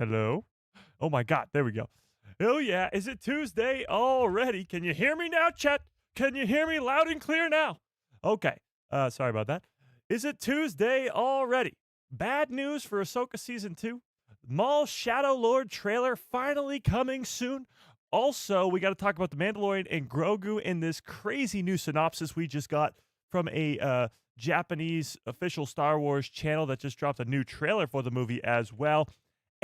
Hello? Oh my God, there we go. Oh yeah, is it Tuesday already? Can you hear me now, Chet? Can you hear me loud and clear now? Okay, sorry about that. Is it Tuesday already? Bad news for Ahsoka Season 2. Maul Shadow Lord trailer finally coming soon. Also, we got to talk about the Mandalorian and Grogu in this crazy new synopsis we just got from a Japanese official Star Wars channel that just dropped a new trailer for the movie as well.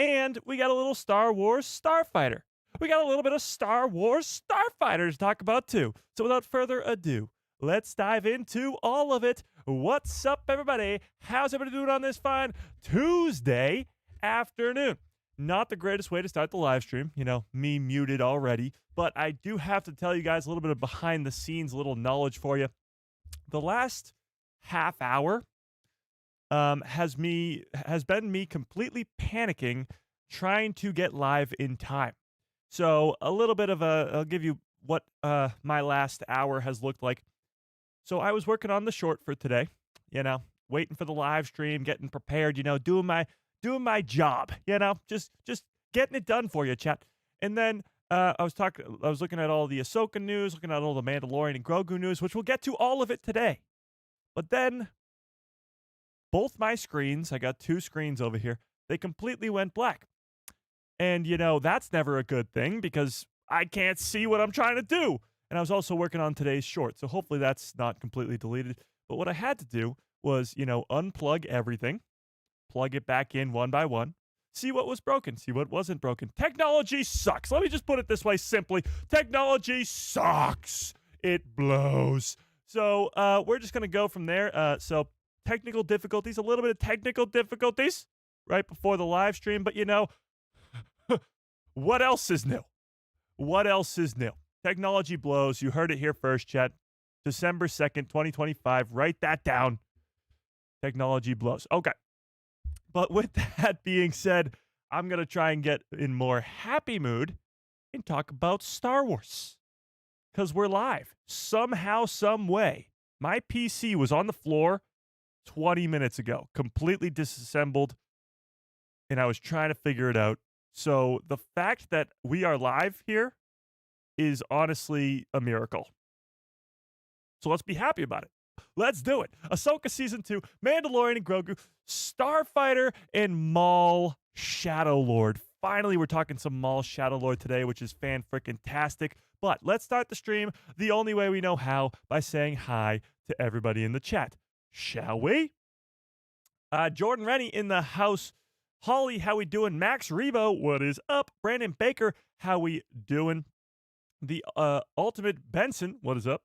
And we got a little Star Wars Starfighter. We got a little bit of Star Wars Starfighter to talk about too. So without further ado, let's dive into all of it. What's up, everybody? How's everybody doing on this fine Tuesday afternoon? Not the greatest way to start the live stream, me muted already, but I do have to tell you guys a little bit of behind the scenes, a little knowledge for you. The last half hour has been me completely panicking trying to get live in time. So a little bit of I'll give you what my last hour has looked like. So I was working on the short for today, waiting for the live stream, getting prepared, doing my job, just getting it done for you, chat. And then I was looking at all the Ahsoka news, looking at all the Mandalorian and Grogu news, which we'll get to all of it today. But then both my screens, I got two screens over here, they completely went black. And, that's never a good thing because I can't see what I'm trying to do. And I was also working on today's short, so hopefully that's not completely deleted. But what I had to do was, unplug everything, plug it back in one by one, see what was broken, see what wasn't broken. Technology sucks. Let me just put it this way simply. Technology sucks. It blows. So we're just going to go from there. So technical difficulties, a little bit of technical difficulties right before the live stream. But, what else is new? What else is new? Technology blows. You heard it here first, chat. December 2nd, 2025. Write that down. Technology blows. Okay. But with that being said, I'm going to try and get in more happy mood and talk about Star Wars. Because we're live. Somehow, some way. My PC was on the floor 20 minutes ago, completely disassembled, and I was trying to figure it out. So the fact that we are live here is honestly a miracle. So let's be happy about it. Let's do it. Ahsoka Season 2, Mandalorian and Grogu, Starfighter, and Maul Shadow Lord. Finally, we're talking some Maul Shadow Lord today, which is fan-frickin-tastic. But let's start the stream the only way we know how, by saying hi to everybody in the chat. Shall we? Jordan Rennie in the house. Holly, how we doing? Max Rebo, what is up? Brandon Baker, how we doing? The Ultimate Benson, what is up?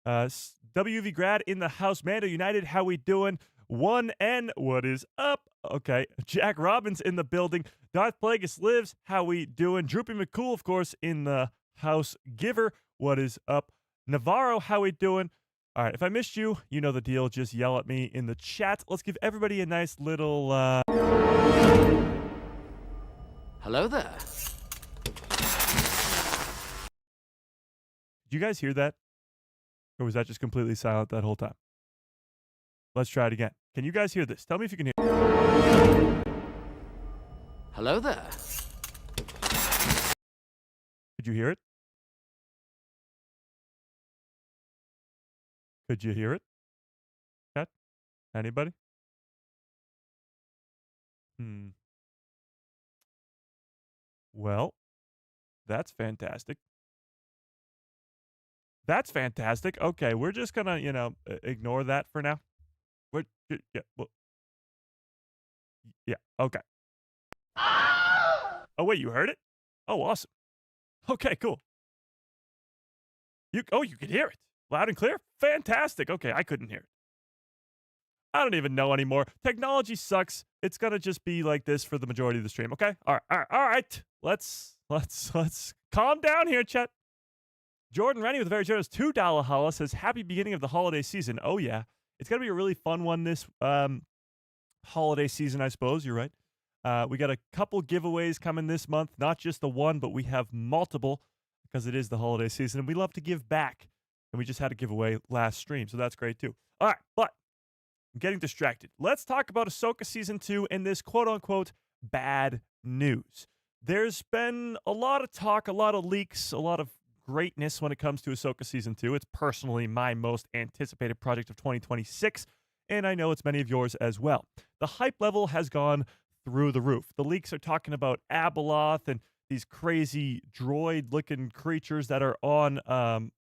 WV Grad in the house. Mando United, how we doing? 1N, what is up? Okay. Jack Robbins in the building. Darth Plagueis lives, how we doing? Droopy McCool, of course, in the house. Giver, what is up? Navarro, how we doing? All right, if I missed you, you know the deal. Just yell at me in the chat. Let's give everybody a nice little... Hello there. Did you guys hear that? Or was that just completely silent that whole time? Let's try it again. Can you guys hear this? Tell me if you can hear. Hello there. Could you hear it? Could you hear it? Chat? Anybody? Well, that's fantastic. That's fantastic. Okay, we're just gonna, ignore that for now. Yeah, okay. Oh, wait, you heard it? Oh, awesome. Okay, cool. You could hear it. Loud and clear? Fantastic. Okay, I couldn't hear it. I don't even know anymore. Technology sucks. It's gonna just be like this for the majority of the stream, okay? All right. Let's calm down here, chat. Jordan Rennie with a very generous $2 holla says, happy beginning of the holiday season. Oh, yeah. It's going to be a really fun one this holiday season, I suppose. You're right. We got a couple giveaways coming this month. Not just the one, but we have multiple because it is the holiday season. And we love to give back. And we just had a giveaway last stream, so that's great too. All right, but I'm getting distracted. Let's talk about Ahsoka Season 2 and this quote-unquote bad news. There's been a lot of talk, a lot of leaks, a lot of greatness when it comes to Ahsoka Season 2. It's personally my most anticipated project of 2026, and I know it's many of yours as well. The hype level has gone through the roof. The leaks are talking about Abeloth and these crazy droid-looking creatures that are on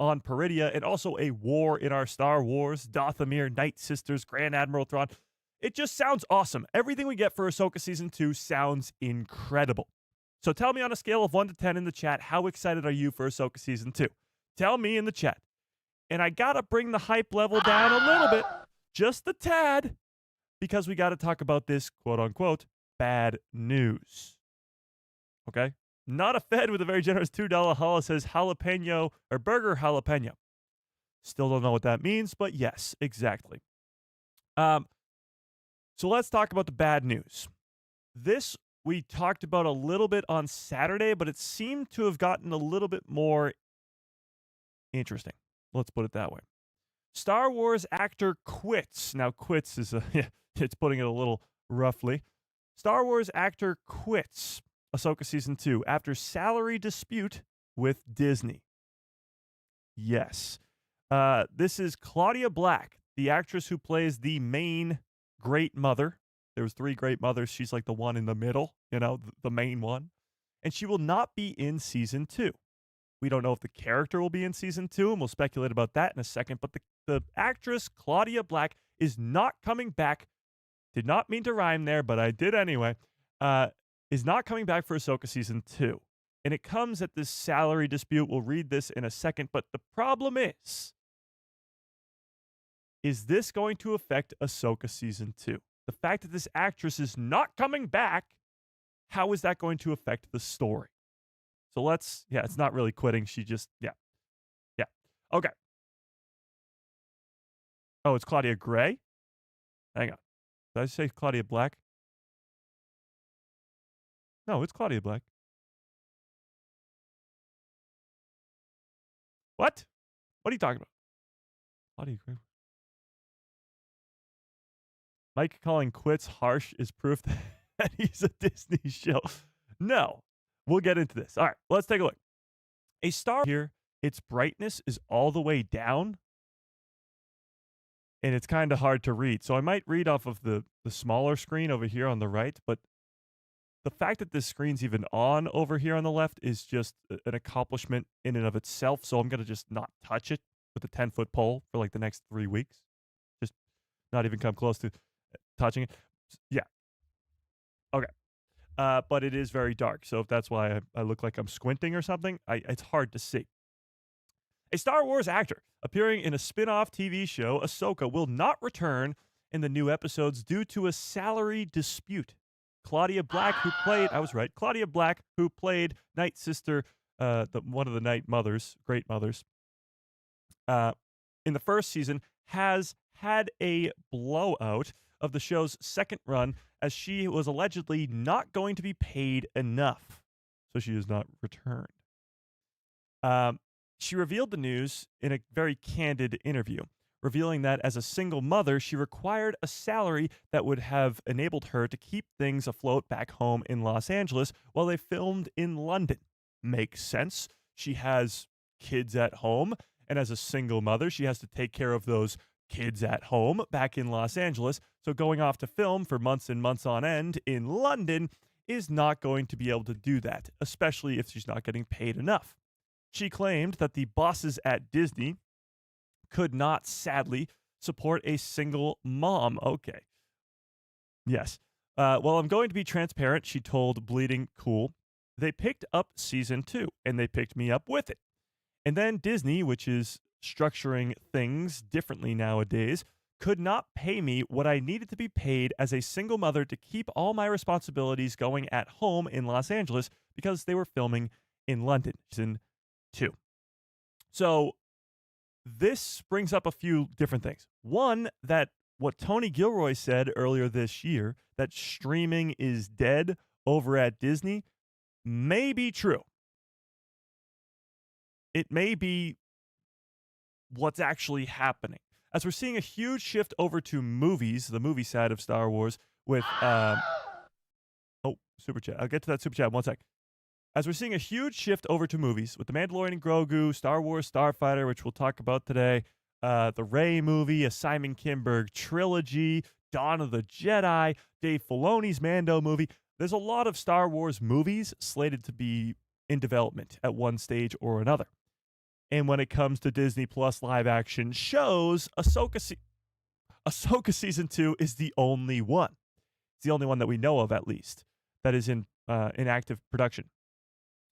Peridia, and also a war in our Star Wars, Dathomir, Night Sisters, Grand Admiral Thrawn. It just sounds awesome. Everything we get for Ahsoka Season 2 sounds incredible. So tell me on a scale of 1 to 10 in the chat, how excited are you for Ahsoka Season 2? Tell me in the chat. And I gotta bring the hype level down a little bit, just a tad, because we gotta talk about this quote-unquote bad news. Okay? Not a Fed with a very generous $2 haul says jalapeno or burger jalapeno. Still don't know what that means, but yes, exactly. So let's talk about the bad news. This we talked about a little bit on Saturday, but it seemed to have gotten a little bit more interesting. Let's put it that way. Star Wars actor quits. Now, quits is it's putting it a little roughly. Star Wars actor quits Ahsoka Season 2 after salary dispute with Disney. Yes. This is Claudia Black, the actress who plays the main Great Mother. There's 3 Great Mothers. She's like the one in the middle, the main one. And she will not be in Season 2. We don't know if the character will be in Season 2, and we'll speculate about that in a second. But the actress, Claudia Black, is not coming back. Did not mean to rhyme there, but I did anyway. Is not coming back for Ahsoka Season 2. And it comes at this salary dispute. We'll read this in a second. But the problem is this going to affect Ahsoka Season 2? The fact that this actress is not coming back, how is that going to affect the story? So it's not really quitting. She just, yeah. Okay. Oh, it's Claudia Gray? Hang on. Did I say Claudia Black? No, it's Claudia Black. What? What are you talking about? Claudia Gray. Mike calling quits harsh is proof that he's a Disney show. No. We'll get into this. All right, let's take a look. A star here, its brightness is all the way down, and it's kind of hard to read. So I might read off of the smaller screen over here on the right, but the fact that this screen's even on over here on the left is just an accomplishment in and of itself. So I'm going to just not touch it with a 10-foot pole for like the next 3 weeks. Just not even come close to touching it. Yeah. Okay. But it is very dark. So if that's why I look like I'm squinting or something, it's hard to see. A Star Wars actor appearing in a spin-off TV show, Ahsoka, will not return in the new episodes due to a salary dispute. Claudia Black, Claudia Black, who played Night Sister, one of the Night Mothers, Great Mothers, in the first season, has had a blowout of the show's second run, as she was allegedly not going to be paid enough. So she has not returned. She revealed the news in a very candid interview, revealing that as a single mother, she required a salary that would have enabled her to keep things afloat back home in Los Angeles while they filmed in London. Makes sense. She has kids at home, and as a single mother, she has to take care of those kids at home back in Los Angeles. So going off to film for months and months on end in London is not going to be able to do that, especially if she's not getting paid enough. She claimed that the bosses at Disney could not, sadly, support a single mom. Okay. Yes. Well, I'm going to be transparent, she told Bleeding Cool. They picked up Season 2, and they picked me up with it. And then Disney, which is structuring things differently nowadays, could not pay me what I needed to be paid as a single mother to keep all my responsibilities going at home in Los Angeles because they were filming in London. Season 2. So this brings up a few different things. One, that what Tony Gilroy said earlier this year, that streaming is dead over at Disney, may be true. It may be what's actually happening, as we're seeing a huge shift over to movies, the movie side of Star Wars, with Oh, super chat. I'll get to that super chat in one sec. As we're seeing a huge shift over to movies with the Mandalorian and Grogu, Star Wars Starfighter, which we'll talk about today, the Rey movie, a Simon Kinberg trilogy, Dawn of the Jedi, Dave Filoni's Mando movie. There's a lot of Star Wars movies slated to be in development at one stage or another. And when it comes to Disney Plus live action shows, Ahsoka season 2 is the only one. It's the only one that we know of, at least, that is in active production.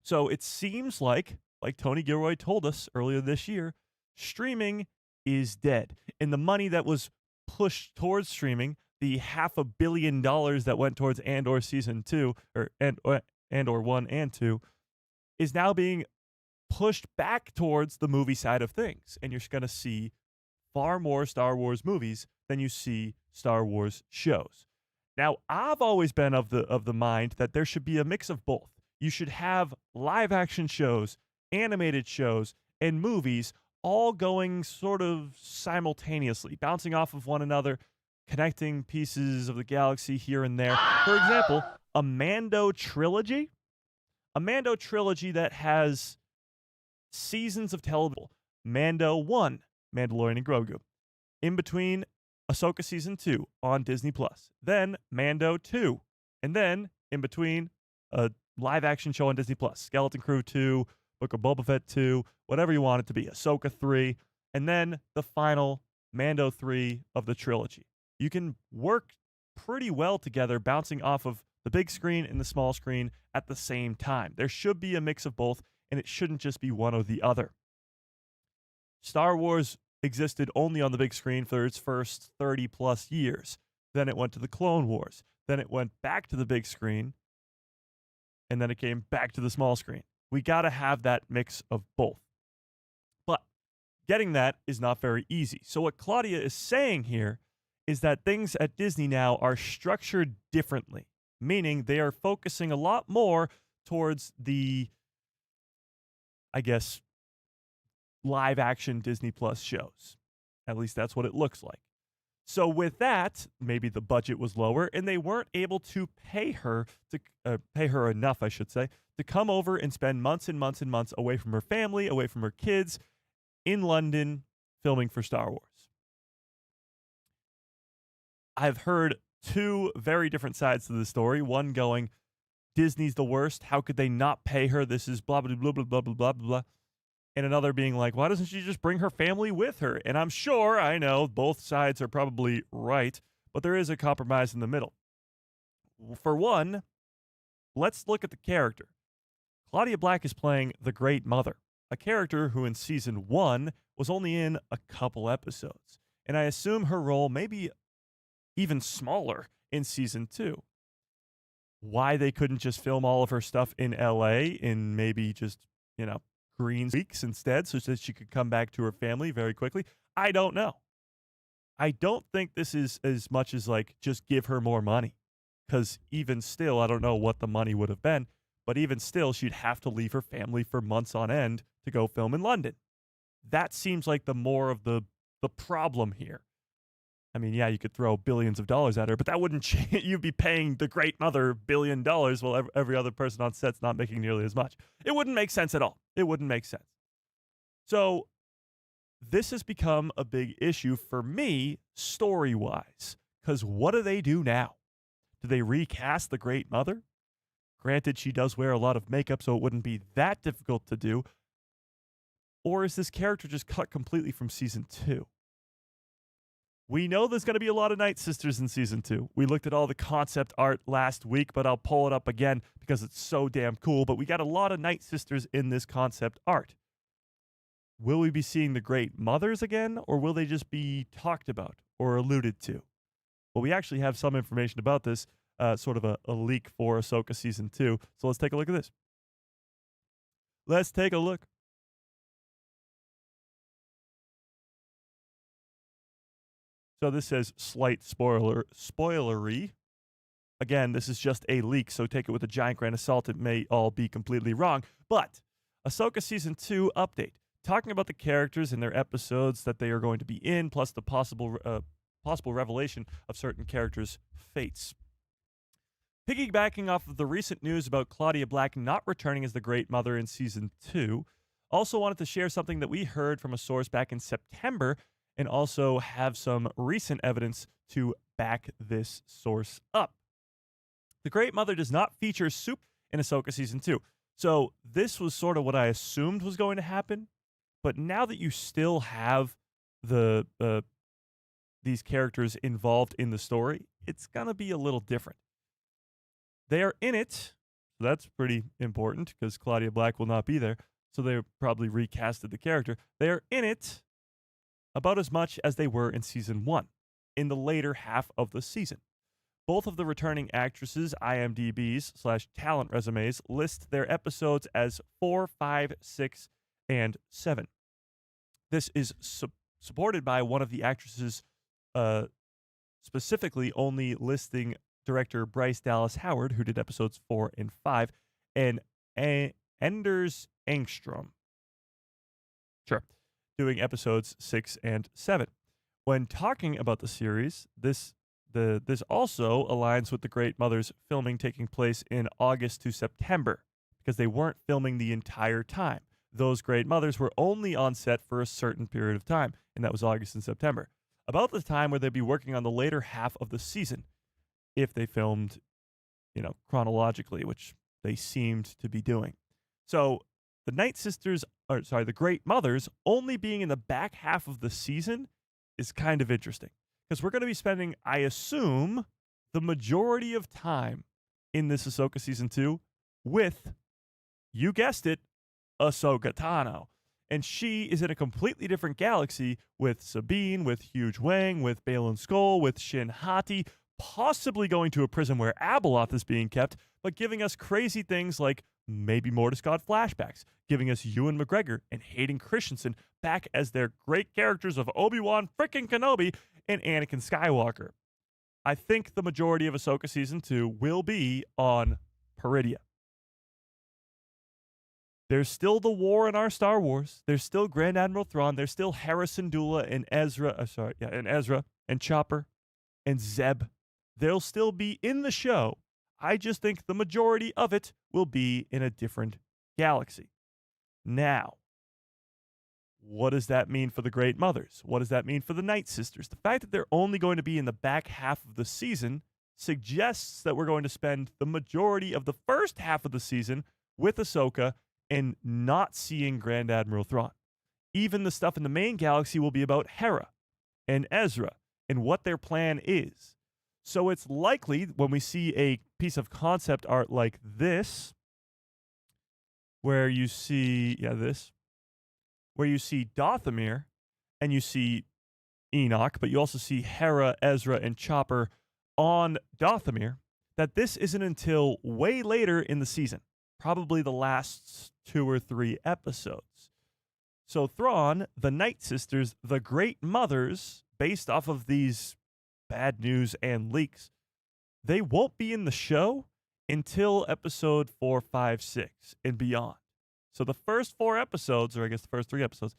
So it seems like Tony Gilroy told us earlier this year, streaming is dead. And the money that was pushed towards streaming, the $500 million that went towards Andor season 2, or Andor 1 and 2, is now being pushed back towards the movie side of things. And you're going to see far more Star Wars movies than you see Star Wars shows. Now, I've always been of the mind that there should be a mix of both. You should have live action shows, animated shows, and movies all going sort of simultaneously, bouncing off of one another, connecting pieces of the galaxy here and there. For example, a Mando trilogy that has seasons of television. Mando 1, Mandalorian and Grogu. In between, Ahsoka season 2 on Disney Plus. Then Mando 2, and then in between, a live action show on Disney Plus. Skeleton Crew 2, Book of Boba Fett 2, whatever you want it to be. Ahsoka 3, and then the final Mando 3 of the trilogy. You can work pretty well together, bouncing off of the big screen and the small screen at the same time. There should be a mix of both, and it shouldn't just be one or the other. Star Wars existed only on the big screen for its first 30 plus years. Then it went to the Clone Wars. Then it went back to the big screen. And then it came back to the small screen. We got to have that mix of both. But getting that is not very easy. So what Claudia is saying here is that things at Disney now are structured differently, meaning they are focusing a lot more towards the, I guess, live action Disney Plus shows. At least that's what it looks like. So with that, maybe the budget was lower and they weren't able to pay her enough, I should say, to come over and spend months and months and months away from her family, away from her kids in London filming for Star Wars. I've heard two very different sides to the story. One going, Disney's the worst. How could they not pay her? This is blah, blah, blah, blah, blah, blah, blah, blah. And another being like, why doesn't she just bring her family with her? And I'm sure, I know, both sides are probably right, but there is a compromise in the middle. For one, let's look at the character. Claudia Black is playing the Great Mother, a character who in season 1 was only in a couple episodes. And I assume her role may be even smaller in season 2. Why they couldn't just film all of her stuff in LA in maybe just, green weeks instead so that she could come back to her family very quickly, I don't know. I don't think this is as much as like just give her more money, because even still, I don't know what the money would have been, but even still, she'd have to leave her family for months on end to go film in London. That seems like the more of the problem here. I mean, yeah, you could throw billions of dollars at her, but that wouldn't change. You'd be paying the Great Mother $1 billion while every other person on set's not making nearly as much. It wouldn't make sense at all. It wouldn't make sense. So this has become a big issue for me story-wise, because what do they do now? Do they recast the Great Mother? Granted, she does wear a lot of makeup, so it wouldn't be that difficult to do. Or is this character just cut completely from season 2? We know there's going to be a lot of Night Sisters in season 2. We looked at all the concept art last week, but I'll pull it up again because it's so damn cool. But we got a lot of Night Sisters in this concept art. Will we be seeing the Great Mothers again, or will they just be talked about or alluded to? Well, we actually have some information about this, sort of a leak for Ahsoka season 2. So let's take a look at this. Let's take a look. So this says slight spoilery. Again, this is just a leak, so take it with a giant grain of salt. It may all be completely wrong. But Ahsoka Season 2 update, talking about the characters and their episodes that they are going to be in, plus the possible revelation of certain characters' fates. Piggybacking off of the recent news about Claudia Black not returning as the Great Mother in season 2, also wanted to share something that we heard from a source back in September and also have some recent evidence to back this source up. The Great Mother does not feature Soup in Ahsoka season 2. So this was sort of what I assumed was going to happen, but now that you still have the these characters involved in the story, it's going to be a little different. They are in it. So that's pretty important because Claudia Black will not be there. So they probably recasted the character. They are in it about as much as they were in season 1, in the later half of the season. Both of the returning actresses' IMDb's/talent resumes list their episodes as 4, 5, 6, and 7. This is supported by one of the actresses specifically only listing director Bryce Dallas Howard, who did episodes 4 and 5, and Anders Engstrom. Sure. Doing episodes 6 and 7. When talking about the series, this also aligns with the Great Mother's filming taking place in August to September, because they weren't filming the entire time. Those Great Mothers were only on set for a certain period of time, and that was August and September. About the time where they'd be working on the later half of the season, if they filmed, chronologically, which they seemed to be doing. So the the Great Mothers only being in the back half of the season is kind of interesting, because we're going to be spending, I assume, the majority of time in this Ahsoka season 2 with, you guessed it, Ahsoka Tano. And she is in a completely different galaxy with Sabine, with Huge Wang, with Balin Skull, with Shin Hati, possibly going to a prison where Abeloth is being kept, but giving us crazy things like maybe Mortis God flashbacks, giving us Ewan McGregor and Hayden Christensen back as their great characters of Obi-Wan frickin' Kenobi and Anakin Skywalker. I think the majority of Ahsoka Season 2 will be on Peridia. There's still the war in our Star Wars. There's still Grand Admiral Thrawn. There's still Hera Syndulla and Ezra and Chopper and Zeb. They'll still be in the show. I just think the majority of it will be in a different galaxy. Now, what does that mean for the Great Mothers? What does that mean for the Night Sisters? The fact that they're only going to be in the back half of the season suggests that we're going to spend the majority of the first half of the season with Ahsoka and not seeing Grand Admiral Thrawn. Even the stuff in the main galaxy will be about Hera and Ezra and what their plan is. So it's likely when we see a piece of concept art like this, where you see, where you see Dathomir and you see Enoch, but you also see Hera, Ezra, and Chopper on Dathomir, that this isn't until way later in the season, probably the last 2 or 3 episodes. So Thrawn, the Night Sisters, the Great Mothers, based off of these bad news and leaks, they won't be in the show until episode 4, 5, 6 and beyond. So the first 4 episodes, or I guess the first 3 episodes,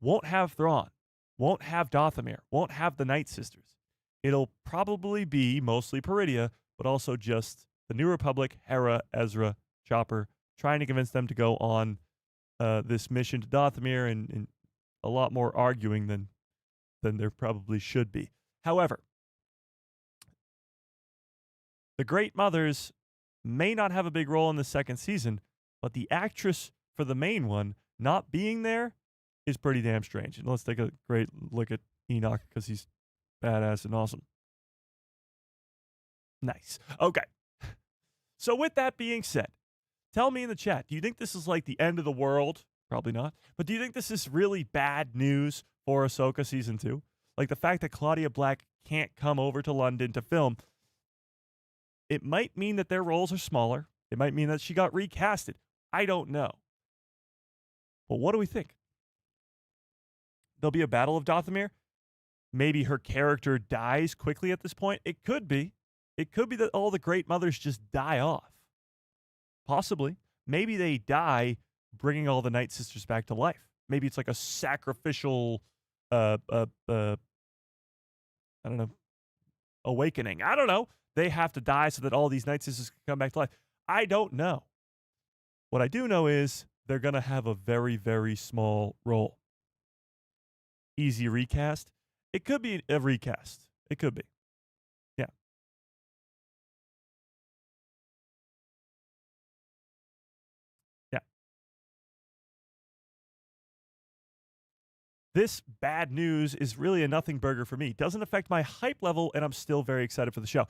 won't have Thrawn, won't have Dathomir, won't have the Night Sisters. It'll probably be mostly Peridia, but also just the New Republic, Hera, Ezra, Chopper, trying to convince them to go on this mission to Dathomir, and a lot more arguing than there probably should be. However, the Great Mothers may not have a big role in the second season, but the actress for the main one not being there is pretty damn strange. And let's take a great look at Enoch, because he's badass and awesome. Nice. Okay. So with that being said, tell me in the chat, do you think this is like the end of the world? Probably not. But do you think this is really bad news for Ahsoka Season 2? Like the fact that Claudia Black can't come over to London to film, it might mean that their roles are smaller. It might mean that she got recasted. I don't know. But what do we think? There'll be a Battle of Dathomir? Maybe her character dies quickly at this point? It could be. It could be that all the Great Mothers just die off. Possibly. Maybe they die bringing all the Night Sisters back to life. Maybe it's like a sacrificial, I don't know, awakening. I don't know. they have to die so that all these Night Sisters can come back to life? I don't know. What I do know is they're going to have a very, very small role. Easy recast. It could be a recast. It could be. Yeah. Yeah. This bad news is really a nothing burger for me. Doesn't affect my hype level, and I'm still very excited for the show.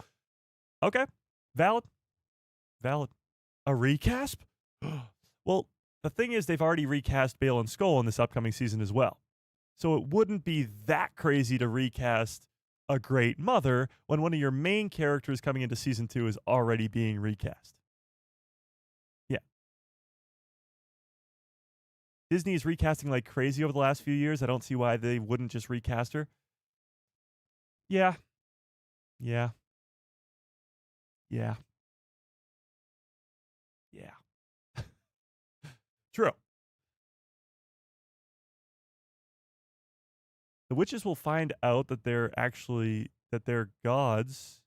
Okay. Valid. Valid. A recast? Well, the thing is, they've already recast Bale and Skull in this upcoming season as well. So it wouldn't be that crazy to recast a Great Mother when one of your main characters coming into season 2 is already being recast. Yeah. Disney is recasting like crazy over the last few years. I don't see why they wouldn't just recast her. Yeah. Yeah. Yeah. Yeah. True. The witches will find out that their gods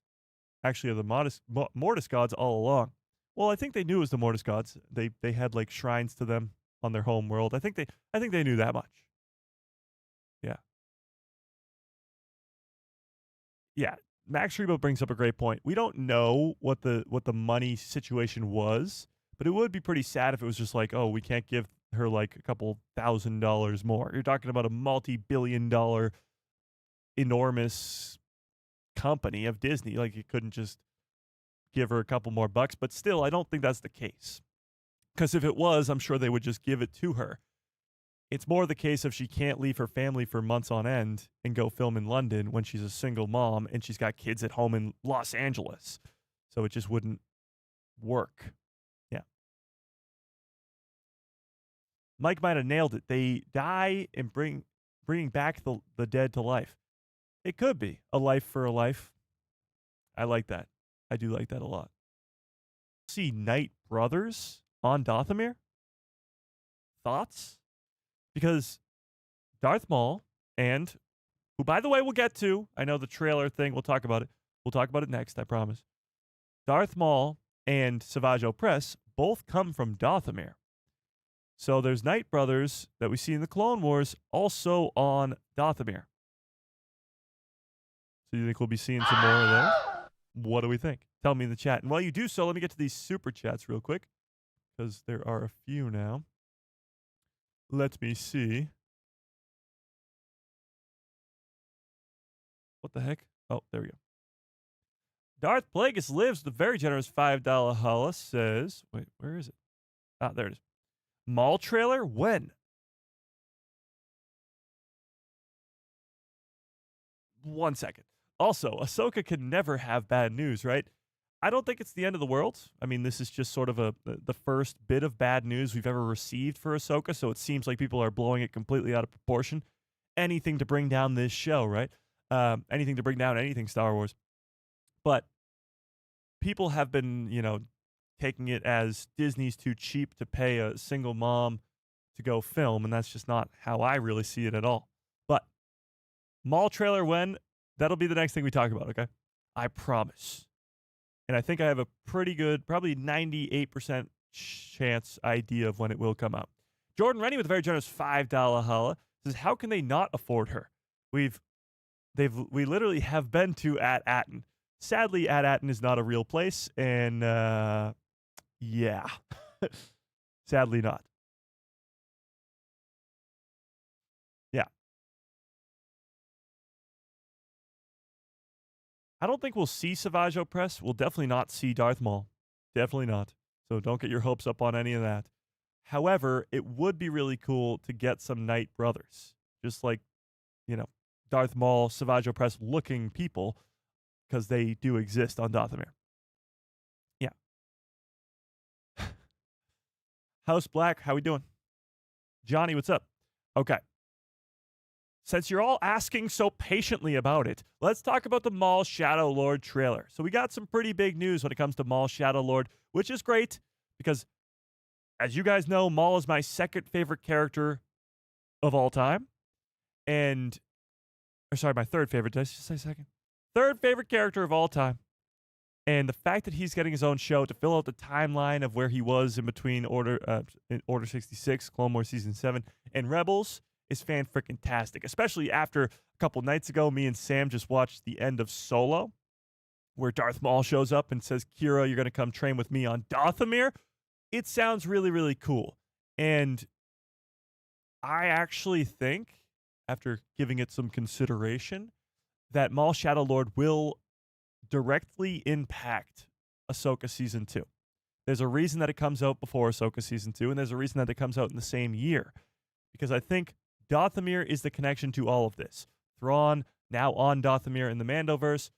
actually are the Mortis gods all along. Well, I think they knew it was the Mortis gods. They had like shrines to them on their home world. I think they knew that much. Yeah. Yeah. Max Rebo brings up a great point. We don't know what the money situation was, but it would be pretty sad if it was just like, oh, we can't give her like a couple $1,000 more. You're talking about a multi-billion-dollar enormous company of Disney. Like, you couldn't just give her a couple more bucks, but still, I don't think that's the case. Because if it was, I'm sure they would just give it to her. It's more the case of she can't leave her family for months on end and go film in London when she's a single mom and she's got kids at home in Los Angeles. So it just wouldn't work. Yeah. Mike might have nailed it. They die and bringing back the dead to life. It could be a life for a life. I like that. I do like that a lot. See Night Brothers on Dathomir? Thoughts? Because Darth Maul and, who by the way we'll get to, I know the trailer thing, we'll talk about it. We'll talk about it next, I promise. Darth Maul and Savage Opress both come from Dathomir. So there's Night Brothers that we see in the Clone Wars also on Dathomir. So you think we'll be seeing some more of those? What do we think? Tell me in the chat. And while you do so, let me get to these super chats real quick, because there are a few now. Let me see. What the heck? Oh, there we go. Darth Plagueis lives with a very generous $5 holla. Says, wait, where is it? Ah, there it is. Maul trailer? When? One second. Also, Ahsoka can never have bad news, right? I don't think it's the end of the world. I mean, this is just sort of the first bit of bad news we've ever received for Ahsoka, so it seems like people are blowing it completely out of proportion. Anything to bring down this show, right? Anything to bring down anything Star Wars. But people have been, taking it as Disney's too cheap to pay a single mom to go film, and that's just not how I really see it at all. But Maul trailer when? That'll be the next thing we talk about, okay? I promise. And I think I have a pretty good, probably 98% chance idea of when it will come out. Jordan Rennie with a very generous $5 holla says, how can they not afford her? We literally have been to At-Atten. Sadly, At-Atten is not a real place, and yeah. Sadly not. Yeah. I don't think we'll see Savage Opress. We'll definitely not see Darth Maul. Definitely not. So don't get your hopes up on any of that. However, it would be really cool to get some Night Brothers. Just like, Darth Maul, Savage Opress looking people, because they do exist on Dathomir. Yeah. House Black, how we doing? Johnny, what's up? Okay. Since you're all asking so patiently about it, let's talk about the Maul Shadow Lord trailer. So we got some pretty big news when it comes to Maul Shadow Lord, which is great because, as you guys know, Maul is my second favorite character of all time. My third favorite. Did I just say second? Third favorite character of all time. And the fact that he's getting his own show to fill out the timeline of where he was in between in Order 66, Clone Wars Season 7, and Rebels is fan-freaking-tastic. Especially after a couple nights ago, me and Sam just watched the end of Solo, where Darth Maul shows up and says, Kira, you're going to come train with me on Dathomir. It sounds really, really cool. And I actually think, after giving it some consideration, that Maul Shadow Lord will directly impact Ahsoka Season 2. There's a reason that it comes out before Ahsoka Season 2, and there's a reason that it comes out in the same year. Because I think Dathomir is the connection to all of this. Thrawn, now on Dathomir in the Mandoverse,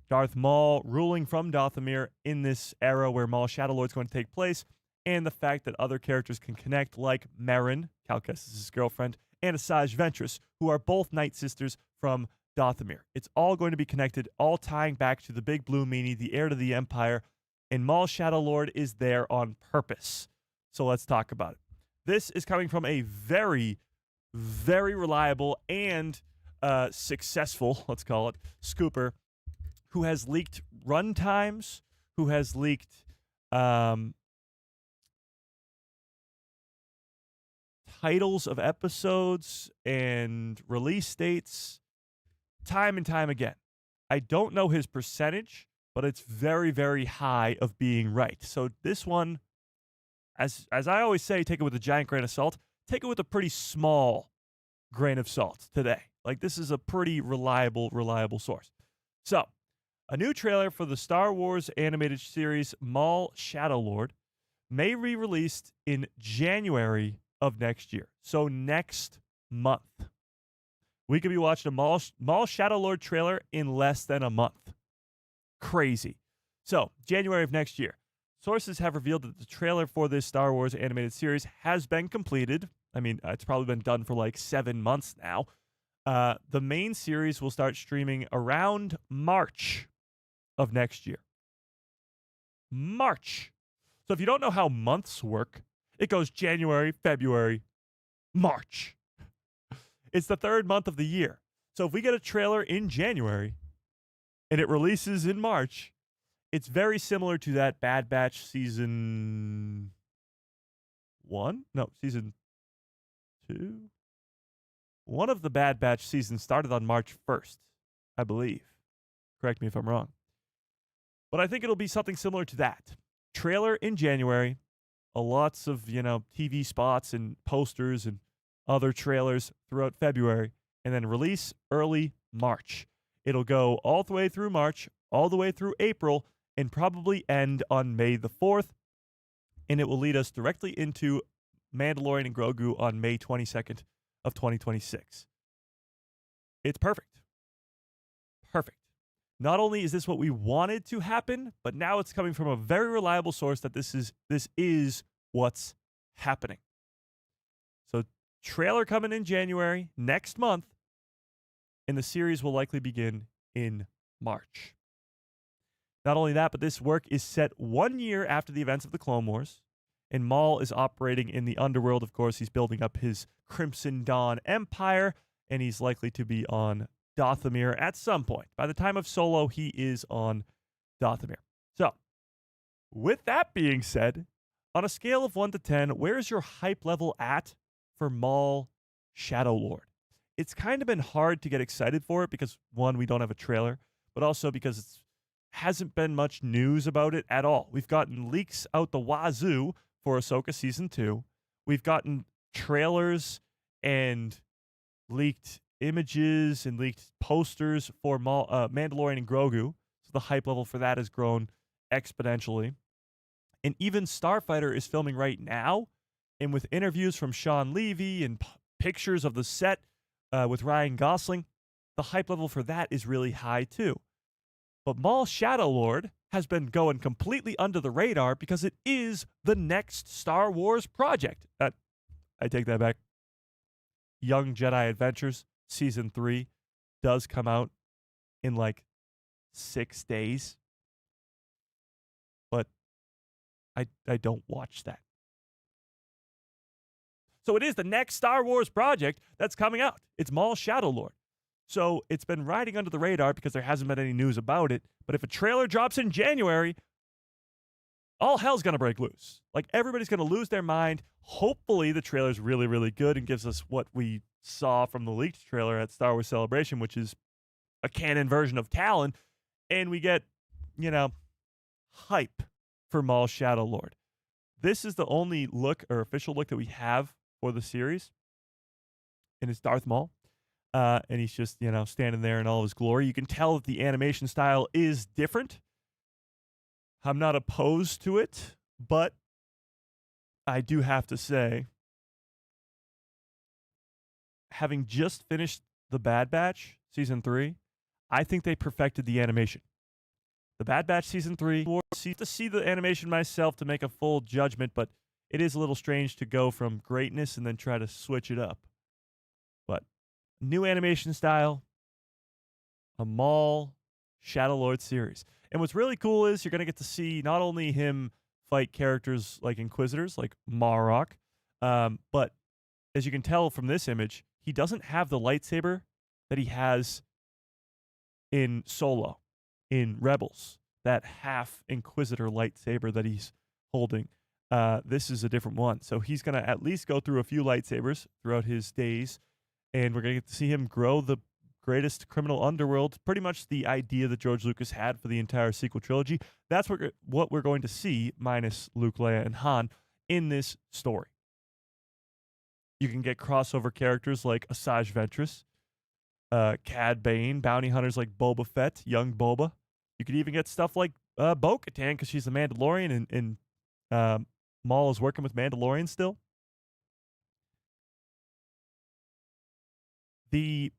Darth Maul ruling from Dathomir in this era where Maul Shadow Lord is going to take place, and the fact that other characters can connect, like Merrin, Cal Kestis' girlfriend, and Asajj Ventress, who are both Night Sisters from Dathomir. It's all going to be connected, all tying back to the Big Blue Meanie, the heir to the Empire, and Maul Shadow Lord is there on purpose. So let's talk about it. This is coming from a very, very reliable and successful, let's call it, scooper, who has leaked run times, who has leaked titles of episodes and release dates time and time again. I don't know his percentage, but it's very, very high of being right. So this one, as I always say, take it with a giant grain of salt. Take it with a pretty small grain of salt today. Like, this is a pretty reliable source. So, a new trailer for the Star Wars animated series Maul Shadow Lord may be released in January of next year. So next month. We could be watching a Maul Shadow Lord trailer in less than a month. Crazy. So, January of next year. Sources have revealed that the trailer for this Star Wars animated series has been completed. I mean, it's probably been done for like 7 months now. The main series will start streaming around March of next year. March. So if you don't know how months work, it goes January, February, March. It's the third month of the year. So if we get a trailer in January and it releases in March, it's very similar to that Bad Batch season 1? No, season 2? One of the Bad Batch seasons started on March 1st, I believe. Correct me if I'm wrong. But I think it'll be something similar to that. Trailer in January, lots of, TV spots and posters and other trailers throughout February, and then release early March. It'll go all the way through March, all the way through April, and probably end on May the 4th, and it will lead us directly into Mandalorian and Grogu on May 22nd of 2026. It's perfect. Perfect. Not only is this what we wanted to happen, but now it's coming from a very reliable source that this is what's happening. So, trailer coming in January next month, and the series will likely begin in March. Not only that, but this work is set 1 year after the events of the Clone Wars, and Maul is operating in the underworld. Of course, he's building up his Crimson Dawn empire, and he's likely to be on Dathomir at some point. By the time of Solo, he is on Dathomir. So, with that being said, on a scale of 1 to 10, where's your hype level at for Maul Shadow Lord? It's kind of been hard to get excited for it because, one, we don't have a trailer, but also because it hasn't been much news about it at all. We've gotten leaks out the wazoo for Ahsoka Season 2. We've gotten trailers and leaked images and leaked posters for Mandalorian and Grogu. So the hype level for that has grown exponentially. And even Starfighter is filming right now. And with interviews from Sean Levy and pictures of the set with Ryan Gosling, the hype level for that is really high too. But Maul Shadow Lord has been going completely under the radar because it is the next Star Wars project. I take that back. Young Jedi Adventures Season 3 does come out in like 6 days. But I don't watch that. So it is the next Star Wars project that's coming out. It's Maul Shadow Lord. So it's been riding under the radar because there hasn't been any news about it. But if a trailer drops in January, all hell's going to break loose. Like, everybody's going to lose their mind. Hopefully, the trailer's really, really good and gives us what we saw from the leaked trailer at Star Wars Celebration, which is a canon version of Talon. And we get, hype for Maul Shadow Lord. This is the only look or official look that we have for the series. And it's Darth Maul. And he's just, standing there in all his glory. You can tell that the animation style is different. I'm not opposed to it, but I do have to say, having just finished The Bad Batch Season 3, I think they perfected the animation. The Bad Batch Season 3, to see the animation myself to make a full judgment, but it is a little strange to go from greatness and then try to switch it up. But new animation style, a Maul Shadow Lord series. And what's really cool is you're going to get to see not only him fight characters like Inquisitors, like Marok, but as you can tell from this image, he doesn't have the lightsaber that he has in Solo, in Rebels, that half Inquisitor lightsaber that he's holding. This is a different one. So he's going to at least go through a few lightsabers throughout his days, and we're going to get to see him grow the greatest criminal underworld, pretty much the idea that George Lucas had for the entire sequel trilogy. That's what we're going to see, minus Luke, Leia, and Han, in this story. You can get crossover characters like Asajj Ventress, Cad Bane, bounty hunters like Boba Fett, young Boba. You could even get stuff like Bo-Katan, because she's the Mandalorian, and Maul is working with Mandalorian still. The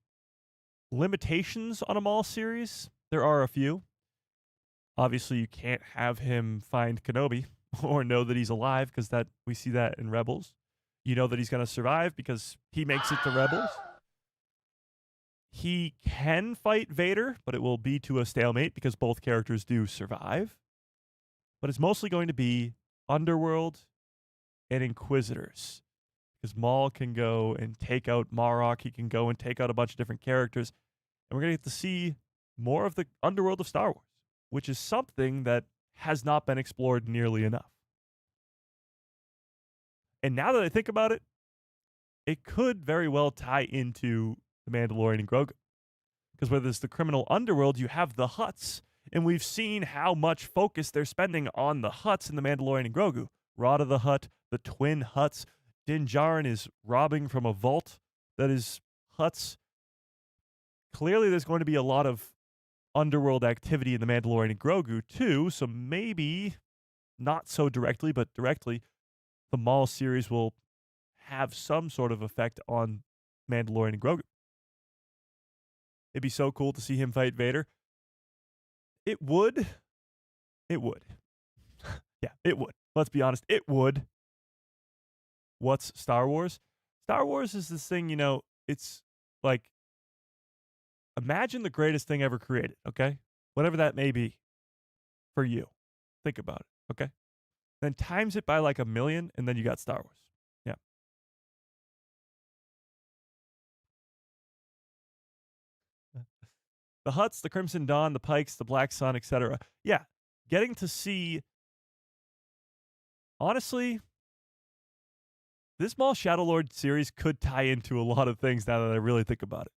limitations on a Maul series, there are a few. Obviously, you can't have him find Kenobi or know that he's alive, because that we see that in Rebels. You know that he's going to survive because he makes it to Rebels. He can fight Vader, but it will be to a stalemate because both characters do survive. But it's mostly going to be Underworld and Inquisitors, because Maul can go and take out Marok. He can go and take out a bunch of different characters. And we're going to get to see more of the Underworld of Star Wars, which is something that has not been explored nearly enough. And now that I think about it, it could very well tie into the Mandalorian and Grogu. Because where there's the criminal underworld, you have the Hutts. And we've seen how much focus they're spending on the Hutts in the Mandalorian and Grogu. Rada the Hutt, the twin Hutts. Din Djarin is robbing from a vault that is Hutts. Clearly, there's going to be a lot of underworld activity in the Mandalorian and Grogu, too. So maybe, not so directly, but directly, the Maul series will have some sort of effect on Mandalorian and Grogu. It'd be so cool to see him fight Vader. It would. It would. Yeah, it would. Let's be honest. It would. What's Star Wars? Star Wars is this thing, it's like, imagine the greatest thing ever created, okay? Whatever that may be for you. Think about it, okay? Then times it by like 1 million, and then you got Star Wars. Yeah. The Hutts, the Crimson Dawn, the Pikes, the Black Sun, etc. Yeah. Getting to see, honestly, this Maul Shadow Lord series could tie into a lot of things now that I really think about it.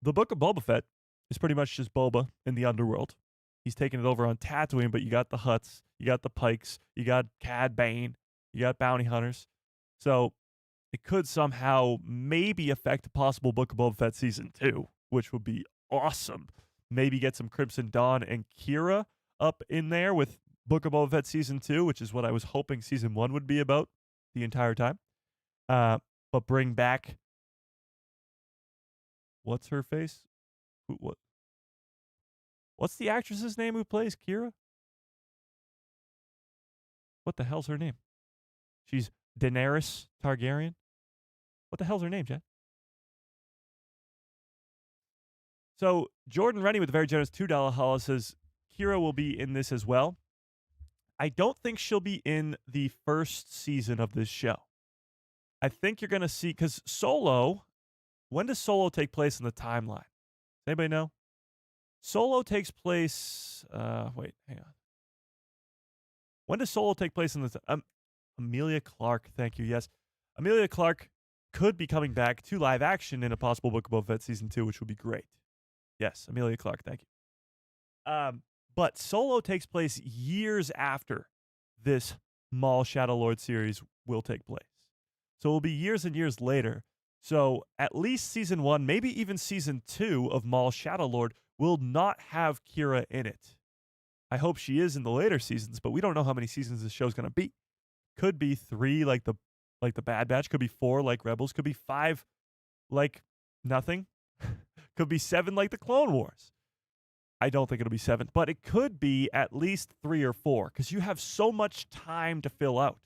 The Book of Boba Fett is pretty much just Boba in the underworld. He's taking it over on Tatooine, but you got the Hutts, you got the Pikes, you got Cad Bane, you got bounty hunters. So it could somehow maybe affect a possible Book of Boba Fett Season 2, which would be awesome. Maybe get some Crimson Dawn and Kira up in there with Book of Boba Fett Season 2, which is what I was hoping Season 1 would be about the entire time. But bring back, what's her face? What's the actress's name who plays Kira? What the hell's her name? She's Daenerys Targaryen. What the hell's her name, Jen? So Jordan Rennie with the very generous $2 holla says Kira will be in this as well. I don't think she'll be in the first season of this show. I think you're going to see, because Solo when does Solo take place in the timeline? Does anybody know? Solo takes place. Wait, hang on. When does Solo take place in the? Amelia Clark. Thank you. Yes, Amelia Clark could be coming back to live action in a possible Book of Boba Fett season 2, which would be great. Yes, Amelia Clark. Thank you. But Solo takes place years after this Maul Shadow Lord series will take place. So it will be years and years later. So at least season 1, maybe even season 2 of Maul Shadow Lord will not have Kira in it. I hope she is in the later seasons, but we don't know how many seasons this show's going to be. Could be 3 like the Bad Batch, could be 4 like Rebels, could be 5 like nothing. Could be 7 like the Clone Wars. I don't think it'll be 7, but it could be at least 3 or 4 because you have so much time to fill out.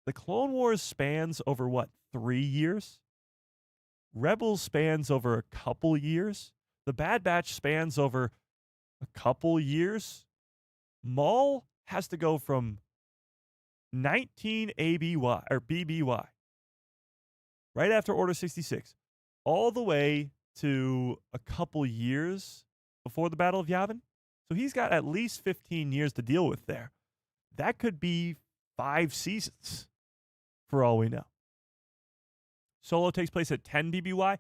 The Clone Wars spans over, 3 years? Rebels spans over a couple years. The Bad Batch spans over a couple years. Maul has to go from 19 ABY or BBY, right after Order 66, all the way to a couple years before the Battle of Yavin. So he's got at least 15 years to deal with there. That could be 5 seasons for all we know. Solo takes place at 10 BBY.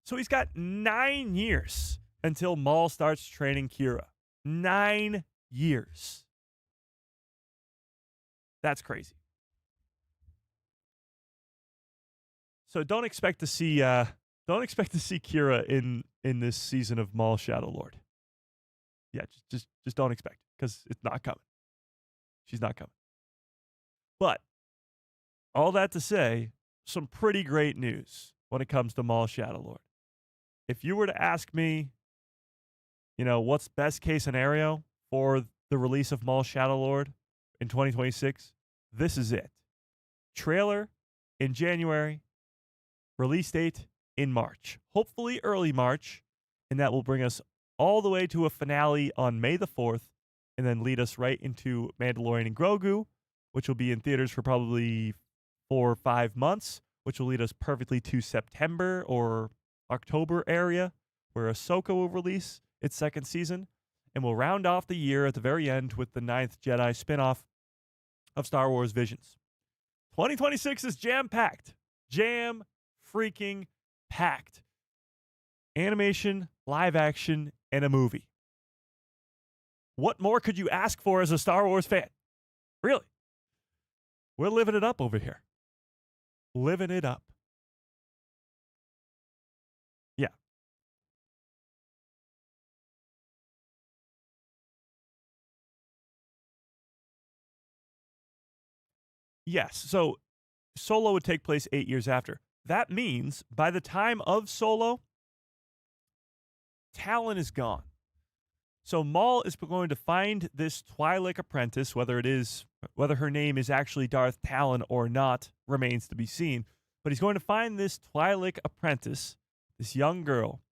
So he's got 9 years until Maul starts training Kira. 9 years. That's crazy. So don't expect to see Kira in this season of Maul Shadow Lord. Yeah, just don't expect, because it's not coming. She's not coming. But all that to say, some pretty great news when it comes to Maul Shadow Lord. If you were to ask me, what's best case scenario for the release of Maul Shadow Lord in 2026, this is it. Trailer in January, release date in March. Hopefully early March, and that will bring us all the way to a finale on May the 4th, and then lead us right into Mandalorian and Grogu, which will be in theaters for probably 4 or 5 months, which will lead us perfectly to September or October area, where Ahsoka will release its 2nd season, and we'll round off the year at the very end with the 9th Jedi spinoff of Star Wars Visions. 2026 is jam-packed. Jam-freaking-packed. Animation, live action, and a movie. What more could you ask for as a Star Wars fan? Really? We're living it up over here. Living it up. Yeah. Yes. So Solo would take place 8 years after. That means by the time of Solo, Talon is gone. So Maul is going to find this Twi'lek apprentice, whether her name is actually Darth Talon or not, remains to be seen. But he's going to find this Twi'lek apprentice, this young girl,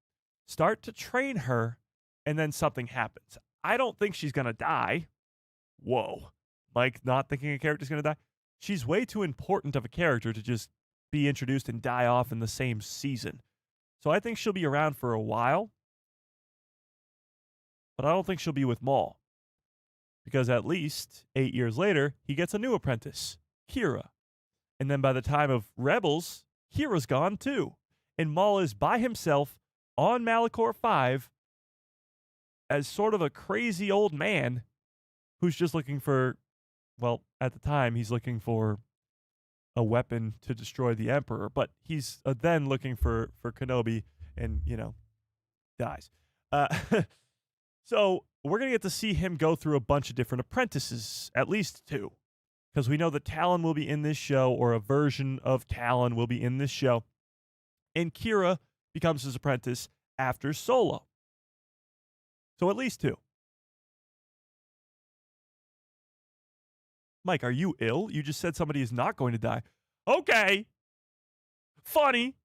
start to train her, and then something happens. I don't think she's going to die. Whoa. Mike not thinking a character's going to die? She's way too important of a character to just be introduced and die off in the same season. So I think she'll be around for a while. But I don't think she'll be with Maul. Because at least 8 years later, he gets a new apprentice, Kira. And then by the time of Rebels, Kira's gone too. And Maul is by himself on Malachor 5 as sort of a crazy old man who's just looking for, well, at the time, he's looking for a weapon to destroy the Emperor. But he's then looking for Kenobi and, dies. So we're going to get to see him go through a bunch of different apprentices, at least 2. Because we know that Talon will be in this show, or a version of Talon will be in this show. And Kira becomes his apprentice after Solo. So at least 2. Mike, are you ill? You just said somebody is not going to die. Okay. Funny.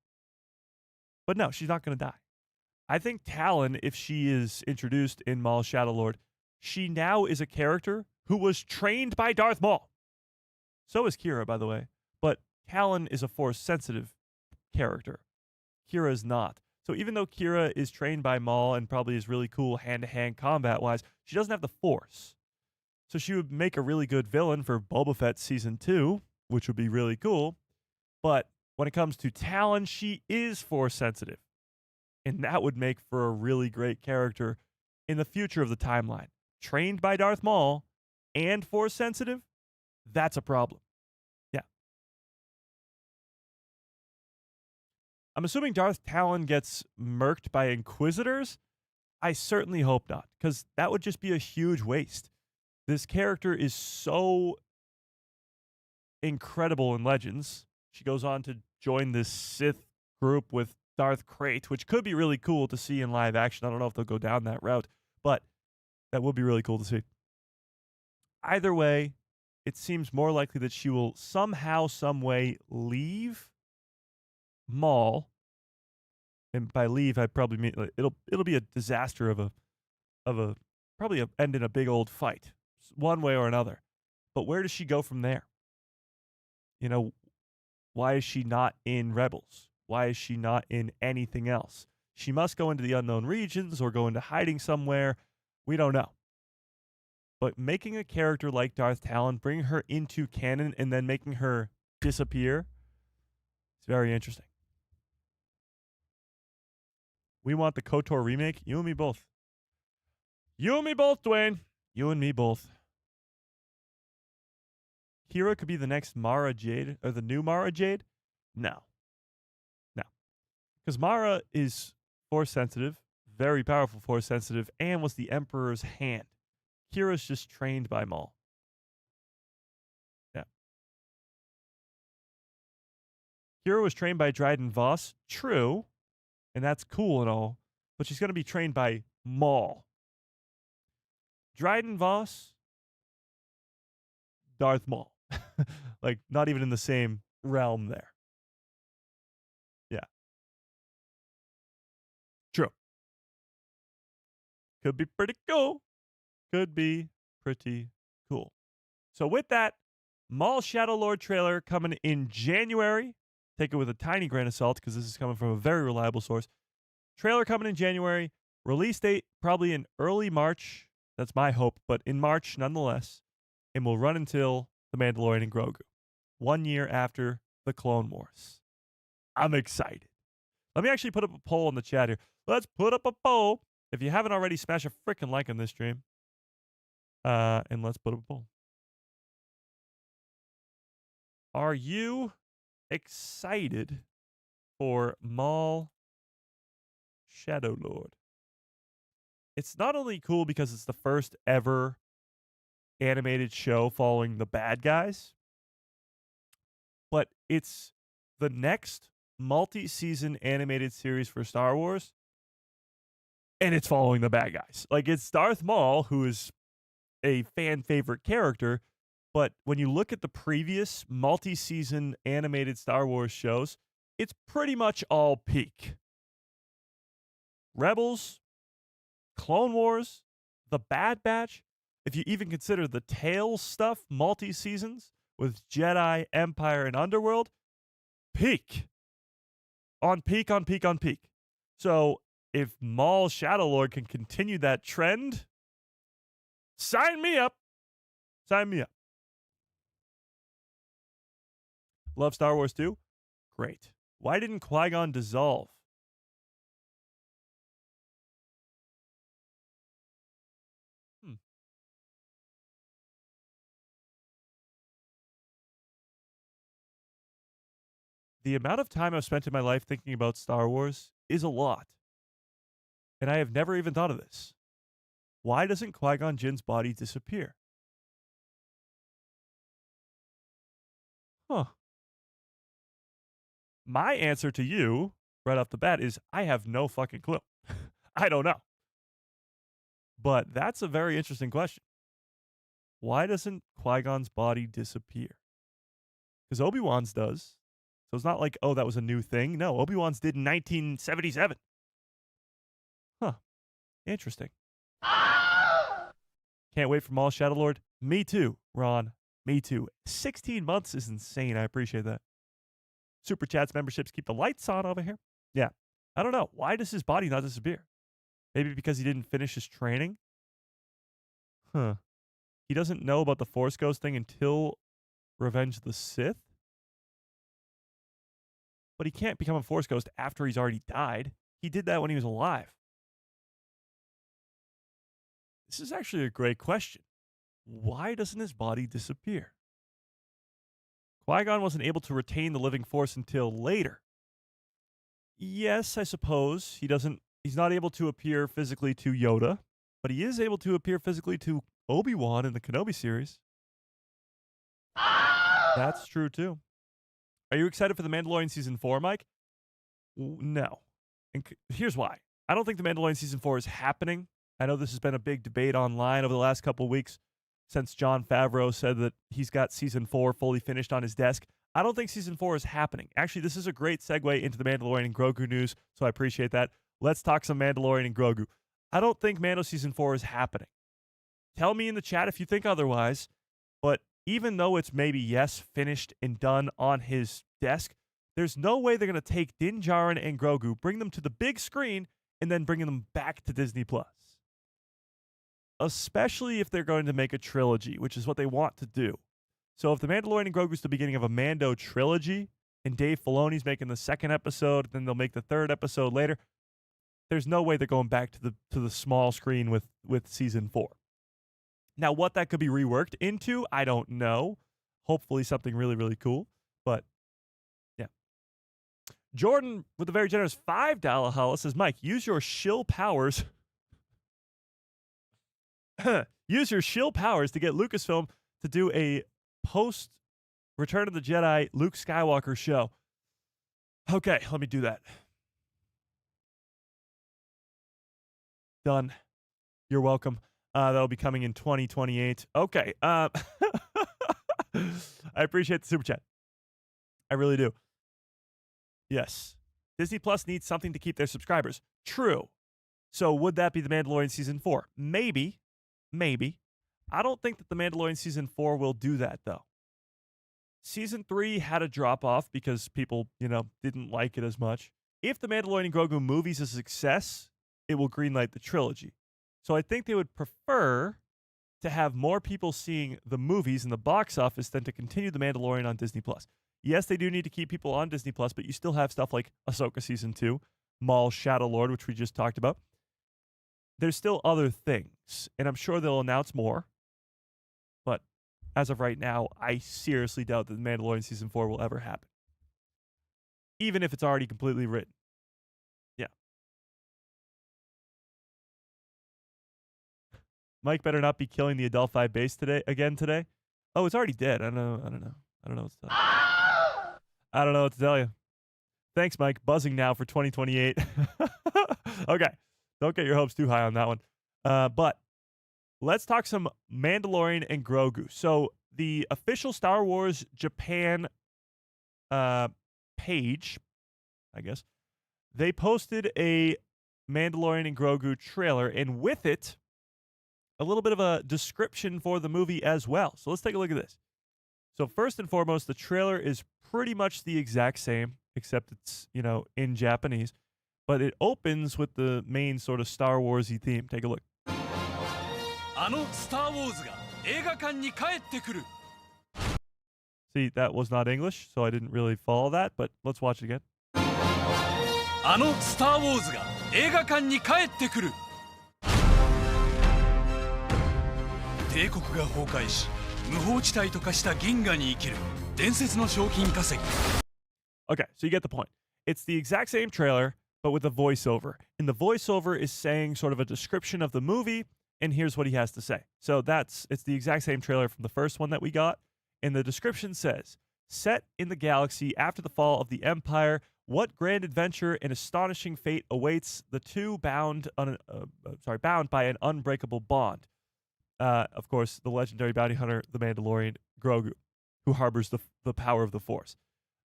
But no, she's not going to die. I think Talon, if she is introduced in Maul Shadow Lord, she now is a character who was trained by Darth Maul. So is Kira, by the way. But Talon is a Force-sensitive character. Kira is not. So even though Kira is trained by Maul and probably is really cool hand-to-hand combat-wise, she doesn't have the Force. So she would make a really good villain for Boba Fett Season 2, which would be really cool. But when it comes to Talon, she is Force sensitive. And that would make for a really great character in the future of the timeline. Trained by Darth Maul and Force sensitive, that's a problem. Yeah. I'm assuming Darth Talon gets murked by Inquisitors. I certainly hope not, because that would just be a huge waste. This character is so incredible in Legends. She goes on to join this Sith group with Darth Krayt, which could be really cool to see in live action. I don't know if they'll go down that route, but that would be really cool to see. Either way, it seems more likely that she will somehow, some way leave Maul. And by leave, I probably mean it'll be a disaster of a probably end in a big old fight, one way or another. But where does she go from there? You know, why is she not in Rebels? Why is she not in anything else? She must go into the unknown regions or go into hiding somewhere. We don't know. But making a character like Darth Talon, bringing her into canon and then making her disappear, it's very interesting. We want the KOTOR remake. You and me both. You and me both, Dwayne. You and me both. Kira could be the next Mara Jade, or the new Mara Jade? No. No. Because Mara is Force sensitive, very powerful Force sensitive, and was the Emperor's hand. Kira's just trained by Maul. Yeah. Kira was trained by Dryden Voss. True. And that's cool and all. But she's going to be trained by Maul. Dryden Voss, Darth Maul. Like, not even in the same realm there. Yeah. True. Could be pretty cool. Could be pretty cool. So with that, Maul Shadow Lord trailer coming in January. Take it with a tiny grain of salt because this is coming from a very reliable source. Trailer coming in January. Release date probably in early March. That's my hope, but in March nonetheless. And will run until The Mandalorian and Grogu. 1 year after the Clone Wars. I'm excited. Let me actually put up a poll in the chat here. Let's put up a poll. If you haven't already, smash a freaking like on this stream. And let's put up a poll. Are you excited for Maul Shadow Lord? It's not only cool because it's the first ever animated show following the bad guys, but it's the next multi-season animated series for Star Wars, and it's following the bad guys. Like, it's Darth Maul, who is a fan favorite character, but when you look at the previous multi-season animated Star Wars shows, it's pretty much all peak. Rebels, Clone Wars, The Bad Batch, if you even consider the Tales stuff, multi-seasons with Jedi, Empire, and Underworld, peak. On peak, on peak, on peak. So if Maul Shadow Lord can continue that trend, sign me up. Sign me up. Love Star Wars 2? Great. Why didn't Qui-Gon dissolve? The amount of time I've spent in my life thinking about Star Wars is a lot. And I have never even thought of this. Why doesn't Qui-Gon Jinn's body disappear? Huh. My answer to you, right off the bat, is I have no fucking clue. I don't know. But that's a very interesting question. Why doesn't Qui-Gon's body disappear? Because Obi-Wan's does. So it's not like, oh, that was a new thing. No, Obi-Wan's did in 1977. Huh. Interesting. Can't wait for Maul Shadow Lord. Me too, Ron. Me too. 16 months is insane. I appreciate that. Super chats, memberships keep the lights on over here. Yeah. I don't know. Why does his body not disappear? Maybe because he didn't finish his training? Huh. He doesn't know about the Force Ghost thing until Revenge of the Sith? But he can't become a Force Ghost after he's already died. He did that when he was alive. This is actually a great question. Why doesn't his body disappear? Qui-Gon wasn't able to retain the living Force until later. Yes, I suppose. He's not able to appear physically to Yoda, but he is able to appear physically to Obi-Wan in the Kenobi series. That's true too. Are you excited for The Mandalorian Season 4, Mike? No. And here's why. I don't think The Mandalorian Season 4 is happening. I know this has been a big debate online over the last couple of weeks since Jon Favreau said that he's got Season 4 fully finished on his desk. I don't think Season 4 is happening. Actually, this is a great segue into the Mandalorian and Grogu news, so I appreciate that. Let's talk some Mandalorian and Grogu. I don't think Mando Season 4 is happening. Tell me in the chat if you think otherwise, but even though it's maybe, yes, finished and done on his desk, there's no way they're going to take Din Djarin and Grogu, bring them to the big screen, and then bring them back to Disney+. Especially if they're going to make a trilogy, which is what they want to do. So if The Mandalorian and Grogu is the beginning of a Mando trilogy, and Dave Filoni's making the second episode, then they'll make the third episode later, there's no way they're going back to the small screen with Season 4. Now, what that could be reworked into, I don't know. Hopefully something really, really cool. But, yeah. Jordan, with a very generous $5 holla, says, Mike, use your shill powers. Use your shill powers to get Lucasfilm to do a post Return of the Jedi Luke Skywalker show. Okay, let me do that. Done. You're welcome. That'll be coming in 2028. Okay. I appreciate the super chat. I really do. Yes. Disney Plus needs something to keep their subscribers. True. So would that be The Mandalorian Season 4? Maybe. Maybe. I don't think that The Mandalorian Season 4 will do that, though. Season 3 had a drop-off because people, didn't like it as much. If The Mandalorian and Grogu movie's a success, it will greenlight the trilogy. So I think they would prefer to have more people seeing the movies in the box office than to continue The Mandalorian on Disney+. Yes, they do need to keep people on Disney+, but you still have stuff like Ahsoka Season 2, Maul Shadow Lord, which we just talked about. There's still other things, and I'm sure they'll announce more. But as of right now, I seriously doubt that The Mandalorian Season 4 will ever happen. Even if it's already completely written. Yeah. Mike better not be killing the Adelphi base today. Oh, it's already dead. I don't know what to tell you. I don't know what to tell you. Thanks, Mike. Buzzing now for 2028. Okay. Don't get your hopes too high on that one. But let's talk some Mandalorian and Grogu. So the official Star Wars Japan page, I guess, they posted a Mandalorian and Grogu trailer, and with it, a little bit of a description for the movie as well. So let's take a look at this. So first and foremost, the trailer is pretty much the exact same, except it's, in Japanese. But it opens with the main sort of Star Wars-y theme. Take a look. See, that was not English, so I didn't really follow that, but let's watch it again. Okay, so you get the point. It's the exact same trailer, but with a voiceover. And the voiceover is saying sort of a description of the movie, and here's what he has to say. So it's the exact same trailer from the first one that we got. And the description says, set in the galaxy after the fall of the Empire, what grand adventure and astonishing fate awaits the two bound by an unbreakable bond? Of course, the legendary bounty hunter, the Mandalorian Grogu, who harbors the power of the Force.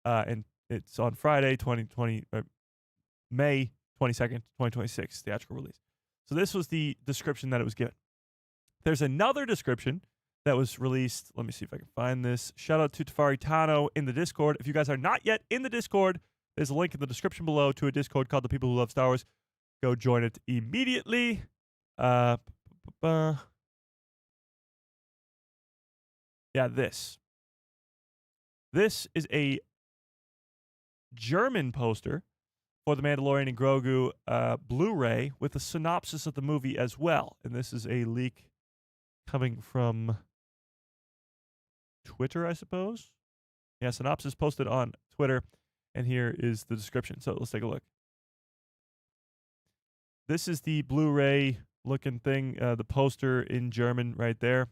And it's on Friday, May 22nd, 2026, theatrical release. So this was the description that it was given. There's another description that was released. Let me see if I can find this. Shout out to Tafari Tano in the Discord. If you guys are not yet in the Discord, There's a link in the description below to a Discord called The People Who Love Star Wars. Go join it immediately. Yeah, this. This is a German poster for the Mandalorian and Grogu Blu-ray with a synopsis of the movie as well. And this is a leak coming from Twitter, I suppose. Yeah, synopsis posted on Twitter. And here is the description. So let's take a look. This is the Blu-ray looking thing, the poster in German right there.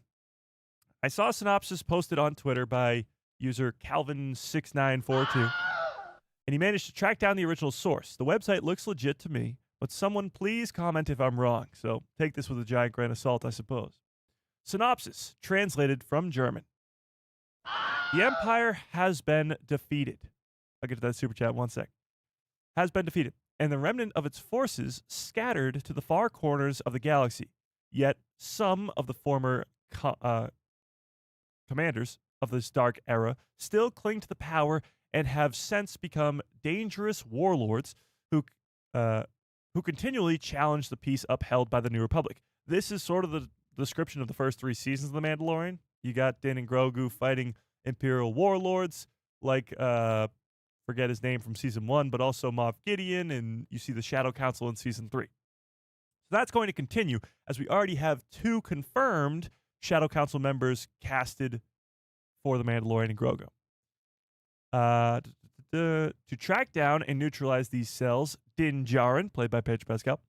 I saw a synopsis posted on Twitter by user Calvin6942, and he managed to track down the original source. The website looks legit to me, but someone please comment if I'm wrong. So take this with a giant grain of salt, I suppose. Synopsis, translated from German. The Empire has been defeated. I'll get to that super chat in 1 sec. Has been defeated, and the remnant of its forces scattered to the far corners of the galaxy. Yet some of the former commanders of this dark era still cling to the power and have since become dangerous warlords who continually challenge the peace upheld by the New Republic. This is sort of the description of the first 3 seasons of The Mandalorian. You got Din and Grogu fighting Imperial warlords like forget his name from season 1, but also Moff Gideon, and you see the Shadow Council in season 3. So that's going to continue, as we already have 2 confirmed Shadow Council members casted for the Mandalorian and Grogu. To track down and neutralize these cells, Din Djarin, played by Pedro Pascal,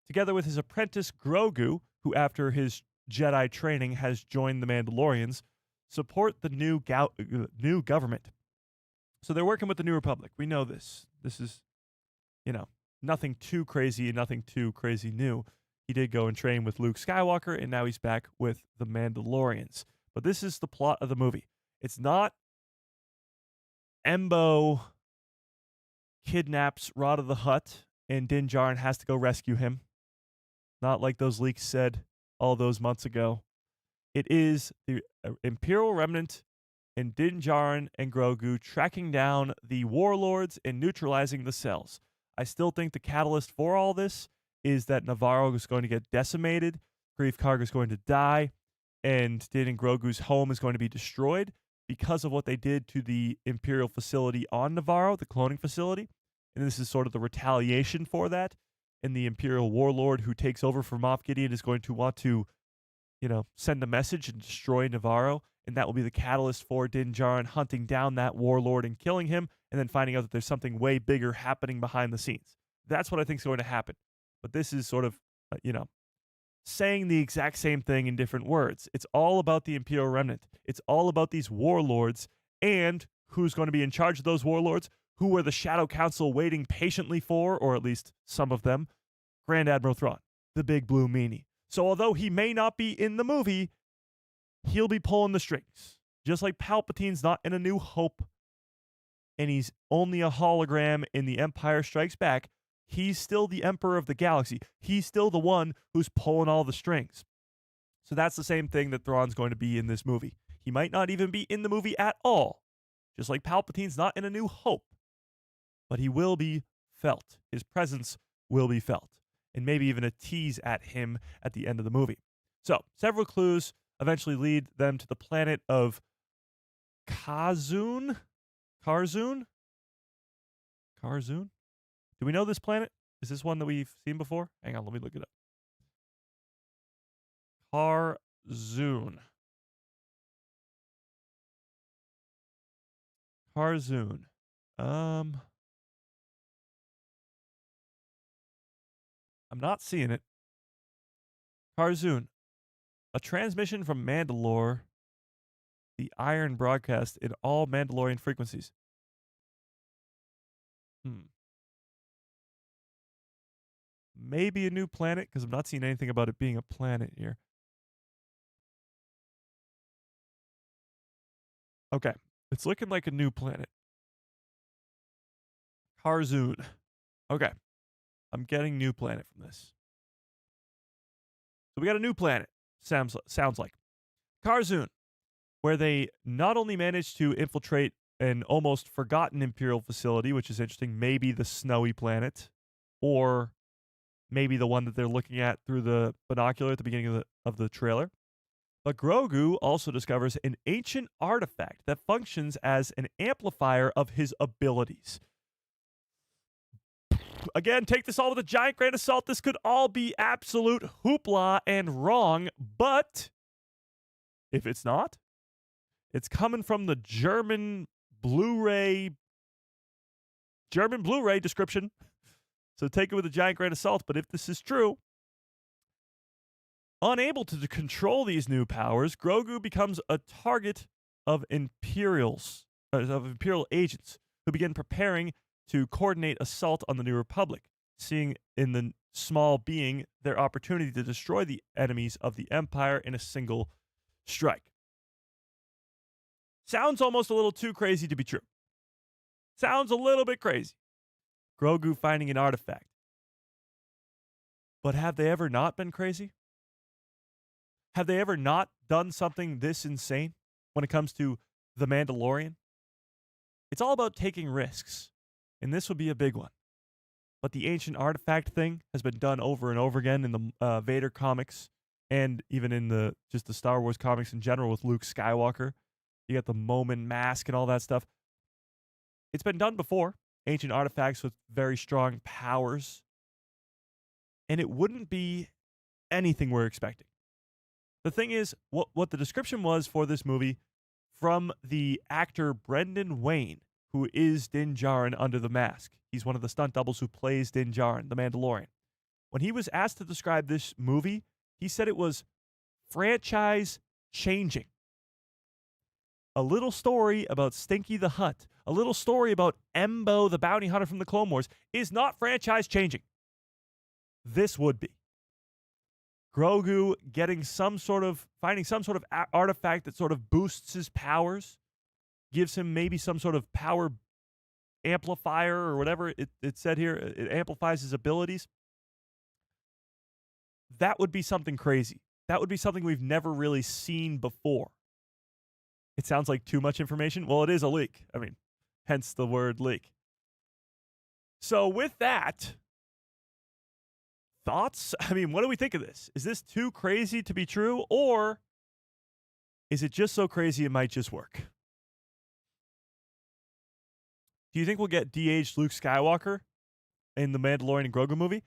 together with his apprentice Grogu, who after his Jedi training has joined the Mandalorians, support the new government. So they're working with the New Republic. We know this. This is, nothing too crazy and nothing too crazy new. He did go and train with Luke Skywalker, and now he's back with the Mandalorians. But this is the plot of the movie. It's not Embo kidnaps Rod of the Hutt, and Din Djarin has to go rescue him. Not like those leaks said all those months ago. It is the Imperial remnant and Din Djarin and Grogu tracking down the warlords and neutralizing the cells. I still think the catalyst for all this is that Navarro is going to get decimated, Grief Karga is going to die, and Din and Grogu's home is going to be destroyed because of what they did to the Imperial facility on Navarro, the cloning facility. And this is sort of the retaliation for that. And the Imperial warlord who takes over for Moff Gideon is going to want to, send a message and destroy Navarro. And that will be the catalyst for Din Djarin hunting down that warlord and killing him, and then finding out that there's something way bigger happening behind the scenes. That's what I think is going to happen. But this is sort of, saying the exact same thing in different words. It's all about the Imperial remnant. It's all about these warlords and who's going to be in charge of those warlords, who are the Shadow Council waiting patiently for, or at least some of them, Grand Admiral Thrawn, the big blue meanie. So although he may not be in the movie, he'll be pulling the strings. Just like Palpatine's not in A New Hope, and he's only a hologram in The Empire Strikes Back, he's still the Emperor of the Galaxy. He's still the one who's pulling all the strings. So that's the same thing that Thrawn's going to be in this movie. He might not even be in the movie at all. Just like Palpatine's not in A New Hope. But he will be felt. His presence will be felt. And maybe even a tease at him at the end of the movie. So, several clues eventually lead them to the planet of Karzun? Do we know this planet? Is this one that we've seen before? Hang on, let me look it up. Karzun. I'm not seeing it. Karzun. A transmission from Mandalore. The Iron broadcast in all Mandalorian frequencies. Maybe a new planet, because I'm not seeing anything about it being a planet here. Okay. It's looking like a new planet. Karzun. Okay. I'm getting new planet from this. So we got a new planet. Sounds like. Karzun, where they not only managed to infiltrate an almost forgotten Imperial facility, which is interesting. Maybe the snowy planet, or maybe the one that they're looking at through the binocular at the beginning of the trailer. But Grogu also discovers an ancient artifact that functions as an amplifier of his abilities. Again, take this all with a giant grain of salt. This could all be absolute hoopla and wrong, but if it's not, it's coming from the German Blu-ray description. So take it with a giant grain of salt. But if this is true, unable to control these new powers, Grogu becomes a target of Imperial agents who begin preparing to coordinate assault on the New Republic, seeing in the small being their opportunity to destroy the enemies of the Empire in a single strike. Sounds almost a little too crazy to be true. Sounds a little bit crazy. Grogu finding an artifact. But have they ever not been crazy? Have they ever not done something this insane when it comes to The Mandalorian? It's all about taking risks, and this would be a big one. But the ancient artifact thing has been done over and over again in the Vader comics, and even in the Star Wars comics in general with Luke Skywalker. You got the Momin mask and all that stuff. It's been done before. Ancient artifacts with very strong powers. And it wouldn't be anything we're expecting. The thing is, what the description was for this movie from the actor Brendan Wayne, who is Din Djarin under the mask. He's one of the stunt doubles who plays Din Djarin, the Mandalorian. When he was asked to describe this movie, he said it was franchise changing. A little story about Stinky the Hutt, a little story about Embo, the bounty hunter from the Clone Wars, is not franchise changing. This would be. Grogu finding some sort of artifact that sort of boosts his powers, gives him maybe some sort of power amplifier or whatever it said here. It amplifies his abilities. That would be something crazy. That would be something we've never really seen before. It sounds like too much information. Well, it is a leak. I mean, hence the word leak. So with that, thoughts? I mean, what do we think of this? Is this too crazy to be true, or is it just so crazy it might just work? Do you think we'll get de-aged Luke Skywalker in the Mandalorian and Grogu movie?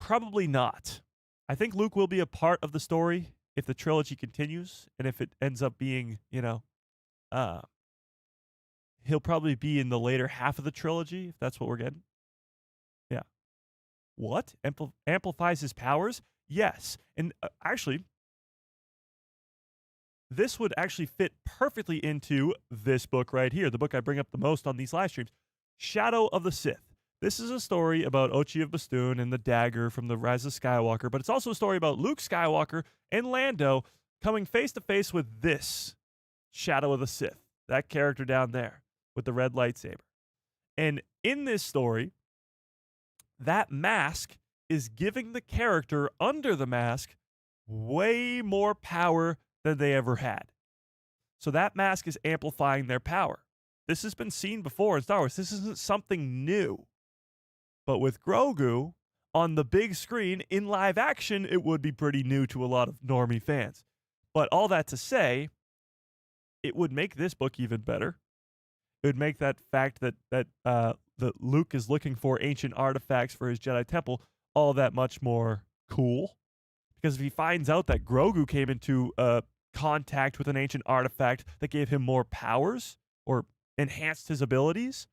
Probably not. I think Luke will be a part of the story if the trilogy continues, and if it ends up being, he'll probably be in the later half of the trilogy, if that's what we're getting. Yeah. What? Amplifies his powers? Yes. And actually, this would actually fit perfectly into this book right here, the book I bring up the most on these live streams, Shadow of the Sith. This is a story about Ochi of Bastoon and the dagger from the Rise of Skywalker, but it's also a story about Luke Skywalker and Lando coming face to face with this Shadow of the Sith, that character down there with the red lightsaber. And in this story, that mask is giving the character under the mask way more power than they ever had. So that mask is amplifying their power. This has been seen before in Star Wars. This isn't something new. But with Grogu on the big screen in live action, it would be pretty new to a lot of normie fans. But all that to say, it would make this book even better. It would make that fact that Luke is looking for ancient artifacts for his Jedi Temple all that much more cool. Because if he finds out that Grogu came into contact with an ancient artifact that gave him more powers or enhanced his abilities,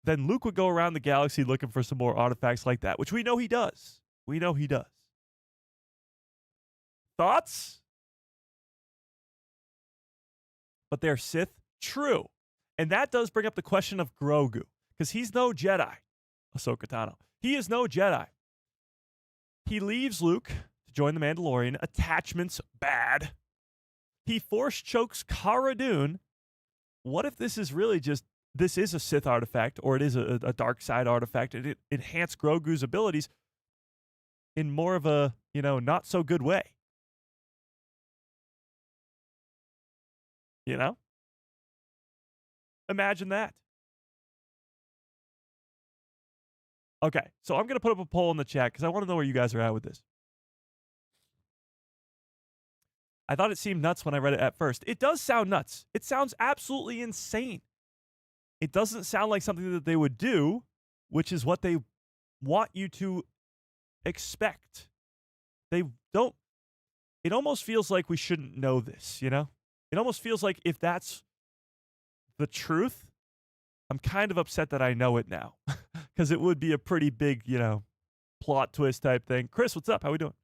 then Luke would go around the galaxy looking for some more artifacts like that, which we know he does. Thoughts? But they're Sith? True. And that does bring up the question of Grogu, because he's no Jedi. Ahsoka Tano. He is no Jedi. He leaves Luke to join the Mandalorian. Attachments, bad. He force chokes Cara Dune. What if this is really just, this is a Sith artifact, or it is a dark side artifact, and it enhanced Grogu's abilities in more of a, not so good way? Imagine that. Okay, so I'm going to put up a poll in the chat because I want to know where you guys are at with this. I thought it seemed nuts when I read it at first. It does sound nuts. It sounds absolutely insane. It doesn't sound like something that they would do, which is what they want you to expect. They don't. It almost feels like we shouldn't know this, you know? It almost feels like if that's the truth, I'm kind of upset that I know it now. Because it would be a pretty big, plot twist type thing. Chris, what's up? How we doing?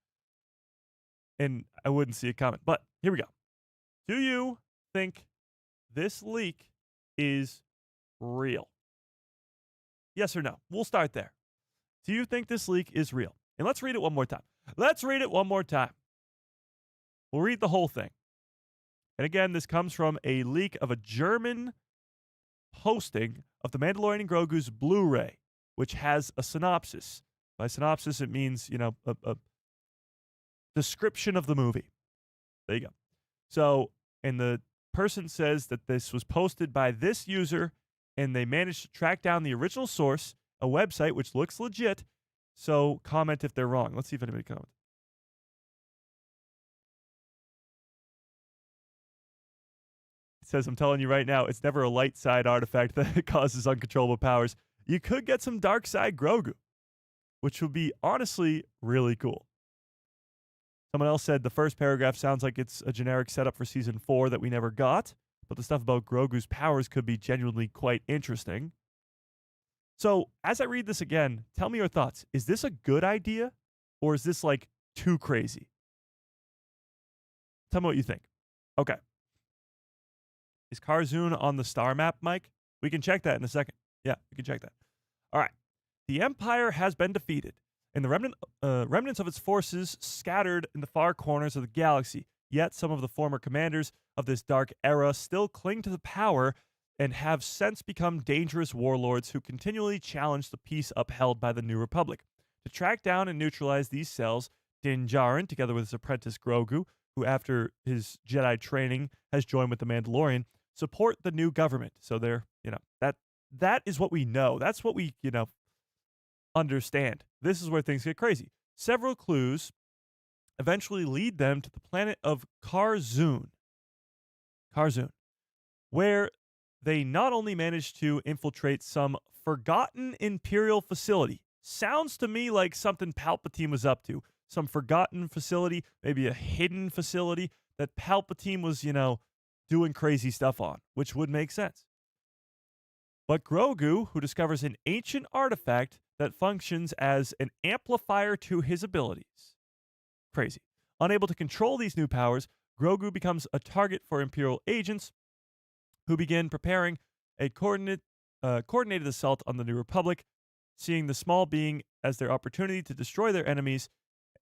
And I wouldn't see it coming. But here we go. Do you think this leak is real? Yes or no? We'll start there. Do you think this leak is real? And let's read it one more time. Let's read it one more time. We'll read the whole thing. And again, this comes from a leak of a German posting of the Mandalorian and Grogu's Blu-ray, which has a synopsis. By synopsis, it means, a description of the movie. There you go. So, and the person says that this was posted by this user, and they managed to track down the original source, a website which looks legit. So, comment if they're wrong. Let's see if anybody comments. It says, I'm telling you right now, it's never a light side artifact that causes uncontrollable powers. You could get some dark side Grogu, which would be honestly really cool. Someone else said the first paragraph sounds like it's a generic setup for season 4 that we never got, but the stuff about Grogu's powers could be genuinely quite interesting. So, as I read this again, tell me your thoughts. Is this a good idea, or is this like too crazy? Tell me what you think. Okay. Is Karzun on the star map, Mike? We can check that in a second. Yeah, we can check that. All right. The Empire has been defeated, and the remnants of its forces scattered in the far corners of the galaxy. Yet some of the former commanders of this dark era still cling to the power and have since become dangerous warlords who continually challenge the peace upheld by the New Republic. To track down and neutralize these cells, Din Djarin, together with his apprentice Grogu, who after his Jedi training has joined with the Mandalorian, support the new government. So they're, that is what we know. That's what we, understand. This is where things get crazy. Several clues eventually lead them to the planet of Karzun, where they not only manage to infiltrate some forgotten Imperial facility. Sounds to me like something Palpatine was up to. Some forgotten facility, maybe a hidden facility that Palpatine was, doing crazy stuff on, which would make sense. But Grogu, who discovers an ancient artifact that functions as an amplifier to his abilities. Crazy. Unable to control these new powers, Grogu becomes a target for Imperial agents who begin preparing a coordinated assault on the New Republic, seeing the small being as their opportunity to destroy their enemies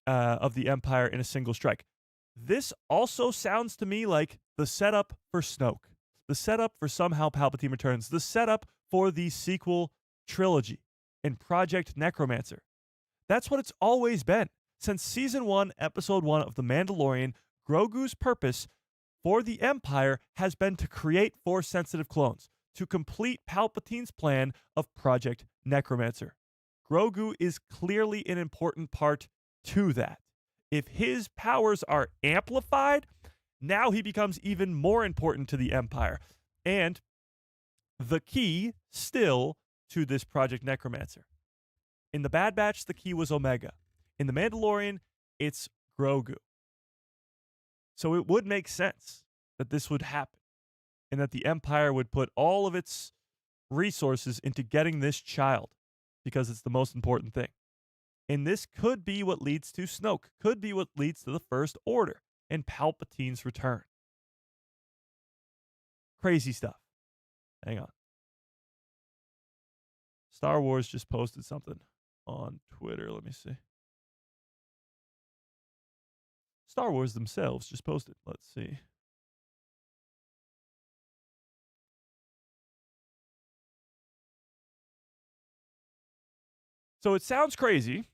of the Empire in a single strike. This also sounds to me like the setup for Snoke, the setup for somehow Palpatine returns, the setup for the sequel trilogy in Project Necromancer. That's what it's always been. Since Season 1, Episode 1 of The Mandalorian, Grogu's purpose for the Empire has been to create Force-sensitive clones, to complete Palpatine's plan of Project Necromancer. Grogu is clearly an important part to that. If his powers are amplified, now he becomes even more important to the Empire. And the key still to this Project Necromancer. In the Bad Batch, the key was Omega. In The Mandalorian, it's Grogu. So it would make sense that this would happen and that the Empire would put all of its resources into getting this child because it's the most important thing. And this could be what leads to Snoke, could be what leads to the First Order and Palpatine's return. Crazy stuff. Hang on. Star Wars just posted something on Twitter. Let me see. Star Wars themselves just posted. Let's see. So it sounds crazy,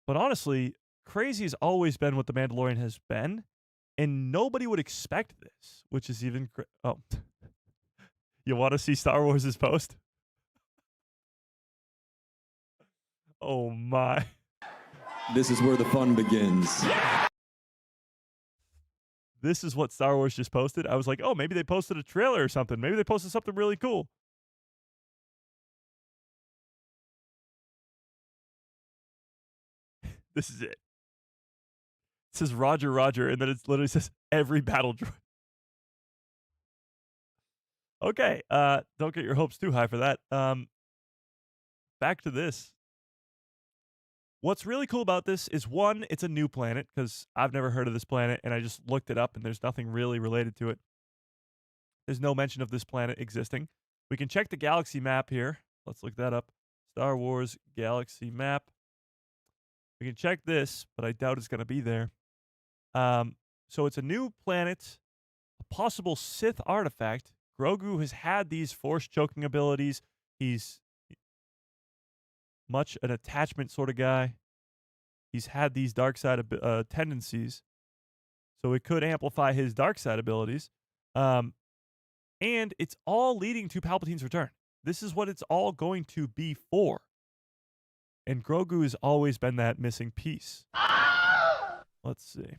but honestly, crazy has always been what The Mandalorian has been, and nobody would expect this, which is even You want to see Star Wars' post? Oh my. This is where the fun begins. This is what Star Wars just posted. I was like, oh, maybe they posted a trailer or something. Maybe they posted something really cool. This is it. It says Roger, Roger, and then it literally says every battle droid. Okay, don't get your hopes too high for that. Back to this. What's really cool about this is, one, it's a new planet, because I've never heard of this planet, and I just looked it up, and there's nothing really related to it. There's no mention of this planet existing. We can check the galaxy map here. Let's look that up. Star Wars galaxy map. We can check this, but I doubt it's going to be there. So it's a new planet, a possible Sith artifact. Grogu has had these force choking abilities. He's much an attachment sort of guy. He's had these dark side tendencies, so it could amplify his dark side abilities. And it's all leading to Palpatine's return. This is what it's all going to be for. And Grogu has always been that missing piece. Let's see.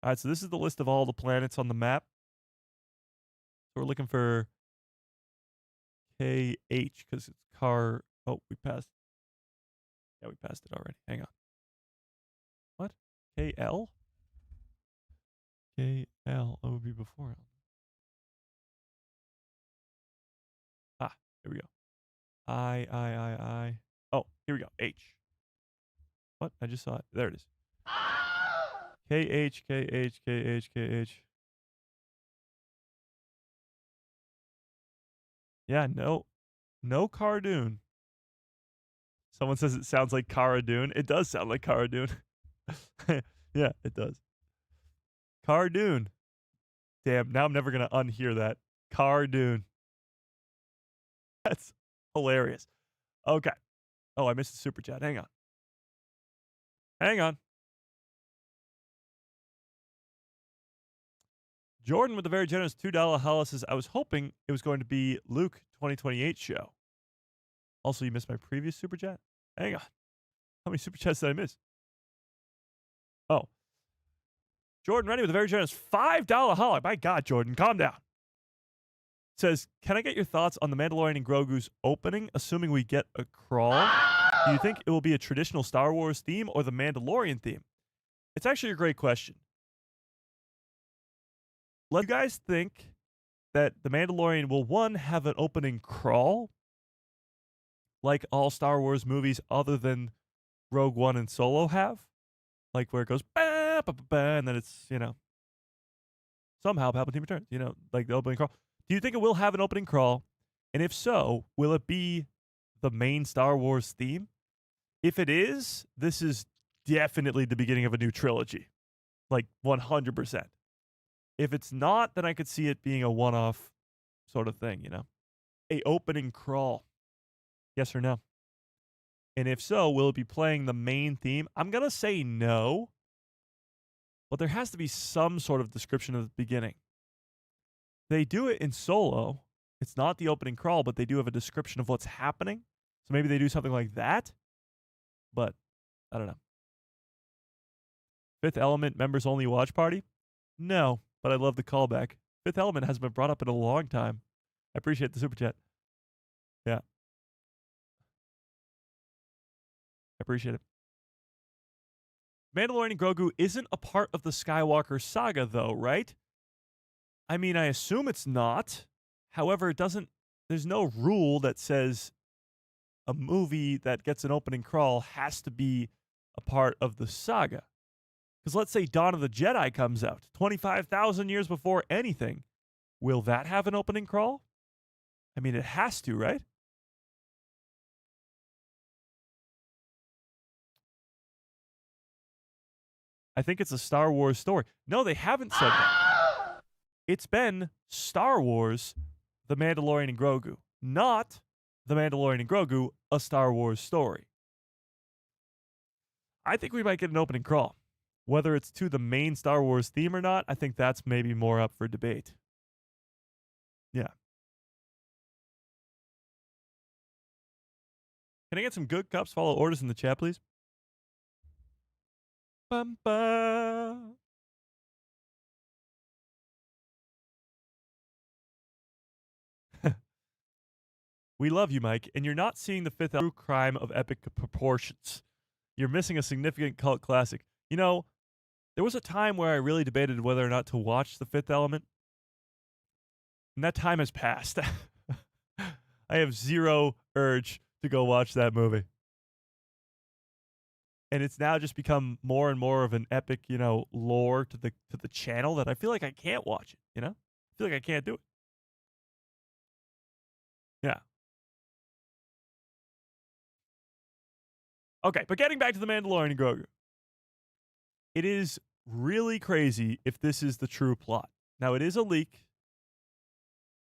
All right, so this is the list of all the planets on the map. So we're looking for KH because it's car. Oh, we passed. Yeah, we passed it already. Hang on. What? KL? KL. That would be before L. Ah, here we go. I. Oh, here we go. H. What? I just saw it. There it is. KH. Yeah, no Cardoon. Someone says it sounds like Cara Dune. It does sound like Cara Dune. Yeah, it does. Cardoon. Damn, now I'm never going to unhear that. Cardoon. That's hilarious. Okay. Oh, I missed the super chat. Hang on. Jordan with the very generous $2 holla says, I was hoping it was going to be Luke 2028 show. Also, you missed my previous super chat? Hang on. How many super chats did I miss? Oh. Jordan Rennie with a very generous $5 holla. My God, Jordan, calm down. Says, can I get your thoughts on the Mandalorian and Grogu's opening, assuming we get a crawl? Do you think it will be a traditional Star Wars theme or the Mandalorian theme? It's actually a great question. Do you guys think that the Mandalorian will, one, have an opening crawl, like all Star Wars movies other than Rogue One and Solo have? Like where it goes, bah, bah, bah, bah, and then it's, somehow Palpatine returns, like the opening crawl. Do you think it will have an opening crawl? And if so, will it be the main Star Wars theme? If it is, this is definitely the beginning of a new trilogy. Like 100%. If it's not, then I could see it being a one-off sort of thing, A opening crawl. Yes or no? And if so, will it be playing the main theme? I'm going to say no. But there has to be some sort of description of the beginning. They do it in Solo. It's not the opening crawl, but they do have a description of what's happening. So maybe they do something like that. But I don't know. Fifth Element members only watch party? No, but I love the callback. Fifth Element hasn't been brought up in a long time. I appreciate the super chat. Yeah. I appreciate it. Mandalorian and Grogu isn't a part of the Skywalker saga, though, right? I mean, I assume it's not. However, there's no rule that says a movie that gets an opening crawl has to be a part of the saga. Because let's say Dawn of the Jedi comes out 25,000 years before anything. Will that have an opening crawl? I mean, it has to, right? I think it's a Star Wars story. No, they haven't said that. It's been Star Wars, The Mandalorian and Grogu, not The Mandalorian and Grogu, a Star Wars story. I think we might get an opening crawl. Whether it's to the main Star Wars theme or not, I think that's maybe more up for debate. Yeah. Can I get some good cups? Follow orders in the chat, please. Bum, ba. We love you, Mike, and you're not seeing the fifth true crime of epic proportions. You're missing a significant cult classic. You know, there was a time where I really debated whether or not to watch The Fifth Element, and that time has passed. I have zero urge to go watch that movie. And it's now just become more and more of an epic, lore to the channel that I feel like I can't watch it, I feel like I can't do it. Yeah. Okay, but getting back to the Mandalorian and Grogu. It is really crazy if this is the true plot. Now, it is a leak.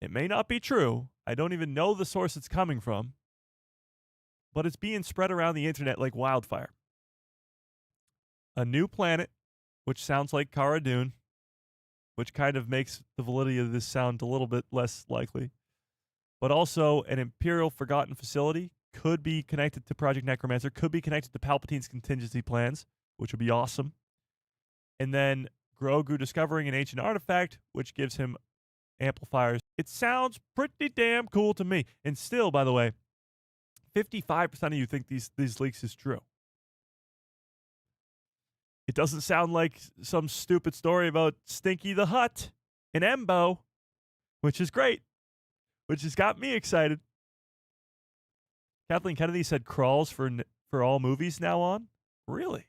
It may not be true. I don't even know the source it's coming from. But it's being spread around the internet like wildfire. A new planet, which sounds like Cara Dune, which kind of makes the validity of this sound a little bit less likely. But also an Imperial forgotten facility, could be connected to Project Necromancer, could be connected to Palpatine's contingency plans, which would be awesome. And then Grogu discovering an ancient artifact, which gives him amplifiers. It sounds pretty damn cool to me. And still, by the way, 55% of you think these leaks is true. It doesn't sound like some stupid story about Stinky the Hutt and Embo, which is great, which has got me excited. Kathleen Kennedy said crawls for all movies now on. Really?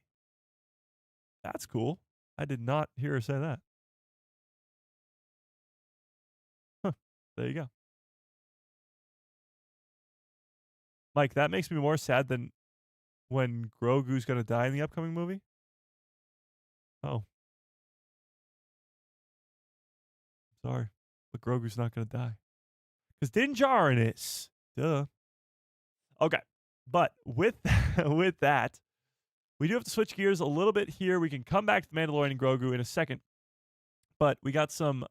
That's cool. I did not hear her say that. Huh. There you go. Mike, that makes me more sad than when Grogu's going to die in the upcoming movie. Oh. Sorry. But Grogu's not going to die. Because Din Djarin is. Duh. Okay. But with that, we do have to switch gears a little bit here. We can come back to Mandalorian and Grogu in a second. But we got some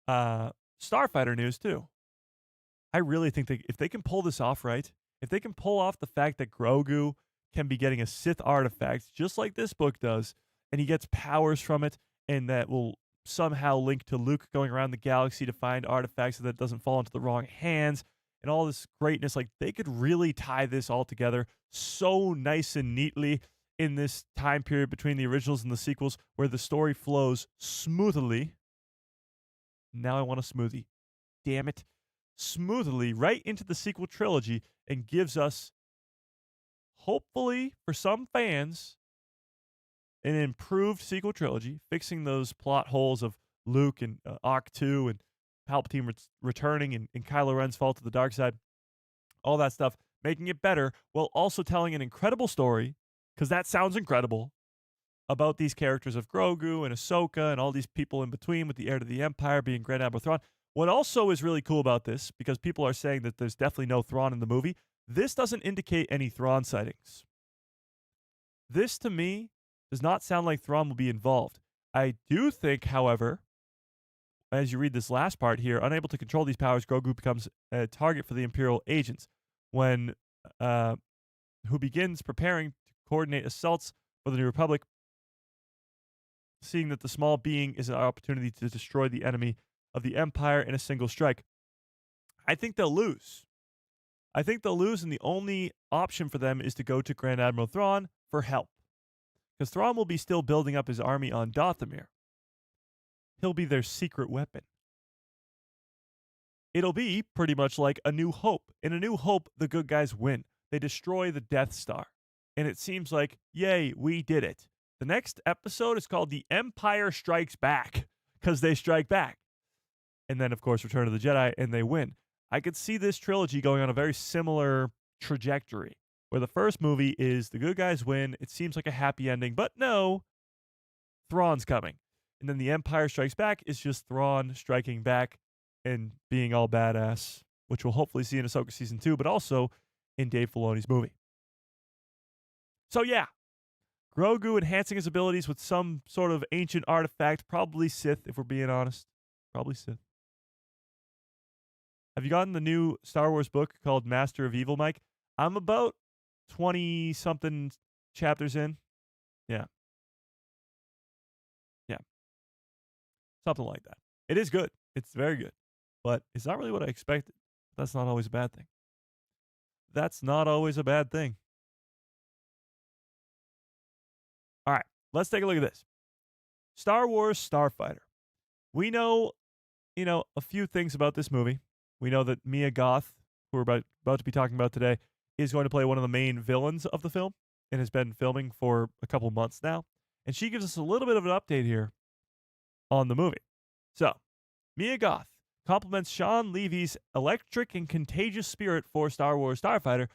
Starfighter news, too. I really think that if they can pull this off right, if they can pull off the fact that Grogu can be getting a Sith artifact, just like this book does, and he gets powers from it, and that will somehow link to Luke going around the galaxy to find artifacts so that it doesn't fall into the wrong hands, and all this greatness, like they could really tie this all together so nice and neatly in this time period between the originals and the sequels where the story flows smoothly. Now I want a smoothie. Damn it. Smoothly right into the sequel trilogy and gives us, hopefully for some fans, an improved sequel trilogy, fixing those plot holes of Luke and Octu and Palpatine returning and Kylo Ren's fall to the dark side, all that stuff, making it better while also telling an incredible story, because that sounds incredible, about these characters of Grogu and Ahsoka and all these people in between with the heir to the Empire being Grand Admiral Thrawn. What also is really cool about this, because people are saying that there's definitely no Thrawn in the movie, this doesn't indicate any Thrawn sightings. This, to me, does not sound like Thrawn will be involved. I do think, however, as you read this last part here, unable to control these powers, Grogu becomes a target for the Imperial agents when who begins preparing to coordinate assaults for the New Republic, seeing that the small being is an opportunity to destroy the enemy of the Empire in a single strike. I think they'll lose. I think they'll lose, and the only option for them is to go to Grand Admiral Thrawn for help. Because Thrawn will be still building up his army on Dathomir. He'll be their secret weapon. It'll be pretty much like A New Hope. In A New Hope, the good guys win. They destroy the Death Star. And it seems like, yay, we did it. The next episode is called The Empire Strikes Back, because they strike back. And then, of course, Return of the Jedi, and they win. I could see this trilogy going on a very similar trajectory, where the first movie is the good guys win. It seems like a happy ending, but no, Thrawn's coming. And then The Empire Strikes Back is just Thrawn striking back and being all badass, which we'll hopefully see in Ahsoka Season 2, but also in Dave Filoni's movie. So yeah, Grogu enhancing his abilities with some sort of ancient artifact, probably Sith, if we're being honest. Probably Sith. Have you gotten the new Star Wars book called Master of Evil, Mike? I'm about 20-something chapters in. Yeah. Yeah. Something like that. It is good. It's very good. But it's not really what I expected. That's not always a bad thing. That's not always a bad thing. All right. Let's take a look at this. Star Wars Starfighter. We know, a few things about this movie. We know that Mia Goth, who we're about to be talking about today, is going to play one of the main villains of the film and has been filming for a couple months now. And she gives us a little bit of an update here on the movie. So, Mia Goth compliments Sean Levy's electric and contagious spirit for Star Wars Starfighter,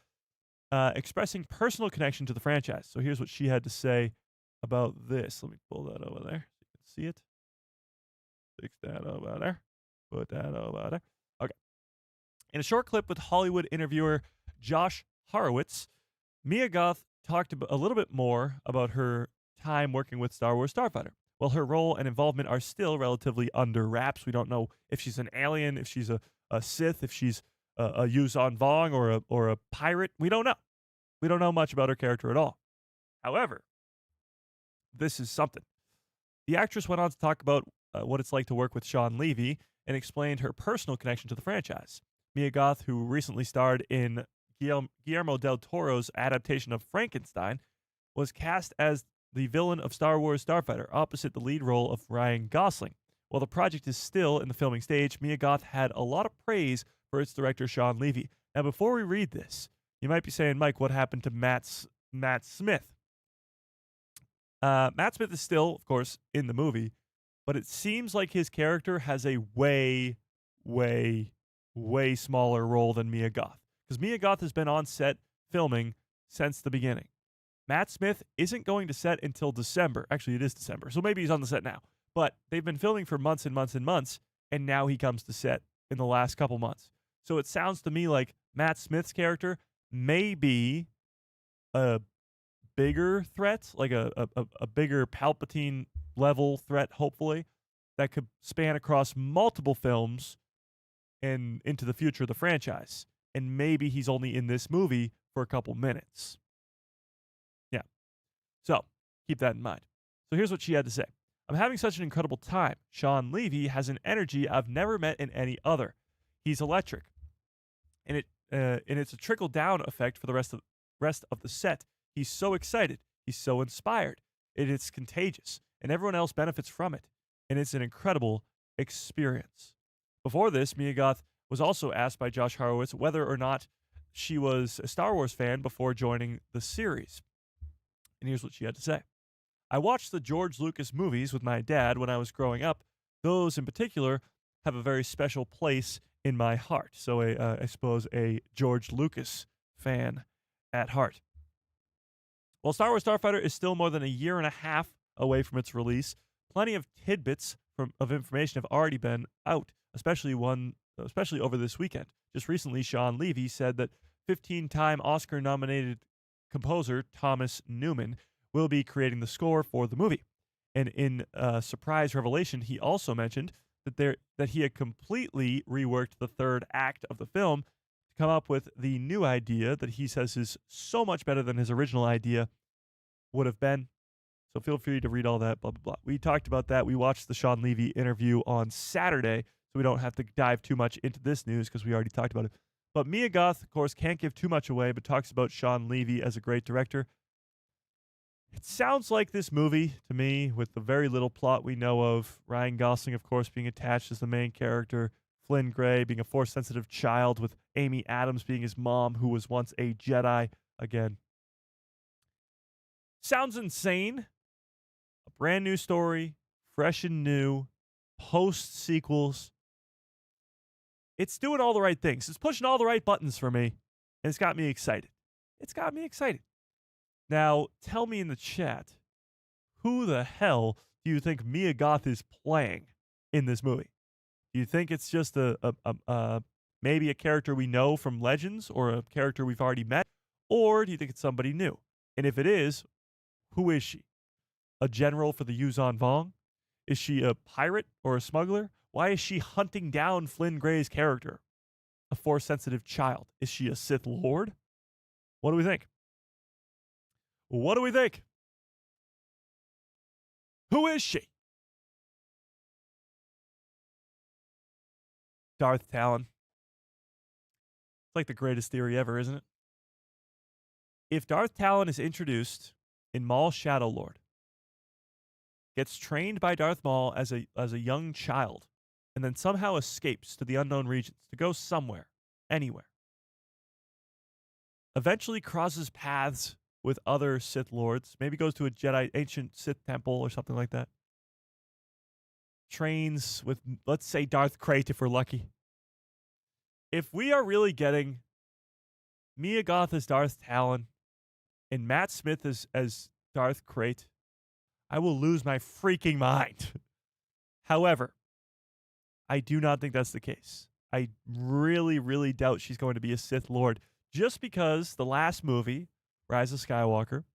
expressing personal connection to the franchise. So here's what she had to say about this. Let me pull that over there so you can see it. Fix that over there. Put that over there. Okay. In a short clip with Hollywood interviewer Josh Horowitz, Mia Goth talked a little bit more about her time working with Star Wars Starfighter. While her role and involvement are still relatively under wraps, we don't know if she's an alien, if she's a Sith, if she's a Yuuzhan Vong or a pirate. We don't know. We don't know much about her character at all. However, this is something. The actress went on to talk about what it's like to work with Sean Levy and explained her personal connection to the franchise. Mia Goth, who recently starred in Guillermo del Toro's adaptation of Frankenstein, was cast as the villain of Star Wars Starfighter, opposite the lead role of Ryan Gosling. While the project is still in the filming stage, Mia Goth had a lot of praise for its director, Sean Levy. Now, before we read this, you might be saying, Mike, what happened to Matt Smith? Matt Smith is still, of course, in the movie, but it seems like his character has a way, way, way smaller role than Mia Goth. Because Mia Goth has been on set filming since the beginning. Matt Smith isn't going to set until December. Actually, it is December, so maybe he's on the set now. But they've been filming for months and months and months, and now he comes to set in the last couple months. So it sounds to me like Matt Smith's character may be a bigger threat, like a bigger Palpatine level threat, hopefully, that could span across multiple films and into the future of the franchise. And maybe he's only in this movie for a couple minutes. Yeah. So keep that in mind. So here's what she had to say. I'm having such an incredible time. Sean Levy has an energy I've never met in any other. He's electric. And it's a trickle-down effect for the rest of the set. He's so excited. He's so inspired. It's contagious. And everyone else benefits from it. And it's an incredible experience. Before this, Mia Goth was also asked by Josh Horowitz whether or not she was a Star Wars fan before joining the series. And here's what she had to say. I watched the George Lucas movies with my dad when I was growing up. Those in particular have a very special place in my heart. So I suppose a George Lucas fan at heart. While Star Wars Starfighter is still more than a year and a half away from its release, plenty of tidbits of information have already been out, especially over this weekend. Just recently, Sean Levy said that 15-time Oscar-nominated composer Thomas Newman will be creating the score for the movie. And in a surprise revelation, he also mentioned that he had completely reworked the third act of the film to come up with the new idea that he says is so much better than his original idea would have been. So feel free to read all that, blah, blah, blah. We talked about that. We watched the Sean Levy interview on Saturday, so we don't have to dive too much into this news because we already talked about it. But Mia Goth, of course, can't give too much away, but talks about Sean Levy as a great director. It sounds like this movie to me, with the very little plot we know of. Ryan Gosling, of course, being attached as the main character. Flynn Gray being a Force-sensitive child, with Amy Adams being his mom, who was once a Jedi. Again, sounds insane. A brand new story, fresh and new, post-sequels. It's doing all the right things. It's pushing all the right buttons for me, and it's got me excited. It's got me excited. Now, tell me in the chat, who the hell do you think Mia Goth is playing in this movie? Do you think it's just maybe a character we know from Legends or a character we've already met? Or do you think it's somebody new? And if it is, Who is she? A general for the Yuzon Vong? Is she a pirate or a smuggler? Why is she hunting down Flynn Gray's character? A Force-sensitive child. Is she a Sith Lord? What do we think? What do we think? Who is she? Darth Talon. It's like the greatest theory ever, isn't it? If Darth Talon is introduced in Maul's Shadow Lord, gets trained by Darth Maul as a young child, and then somehow escapes to the unknown regions to go somewhere, anywhere, eventually crosses paths with other Sith Lords, maybe goes to a ancient Sith temple or something like that, trains with, let's say, Darth Krayt if we're lucky. If we are really getting Mia Goth as Darth Talon and Matt Smith as Darth Krayt, I will lose my freaking mind. However, I do not think that's the case. I really, really doubt she's going to be a Sith Lord just because the last movie, Rise of Skywalker,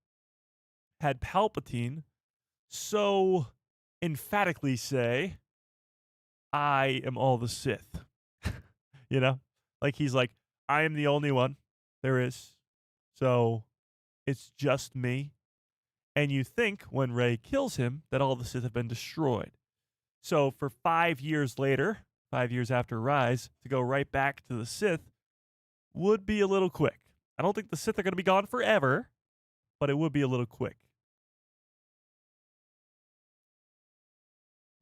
had Palpatine so emphatically say, I am all the Sith. You know? Like he's like, I am the only one there is. So it's just me. And you think when Rey kills him that all the Sith have been destroyed. So for 5 years later, 5 years after Rise, to go right back to the Sith would be a little quick. I don't think the Sith are going to be gone forever, but it would be a little quick.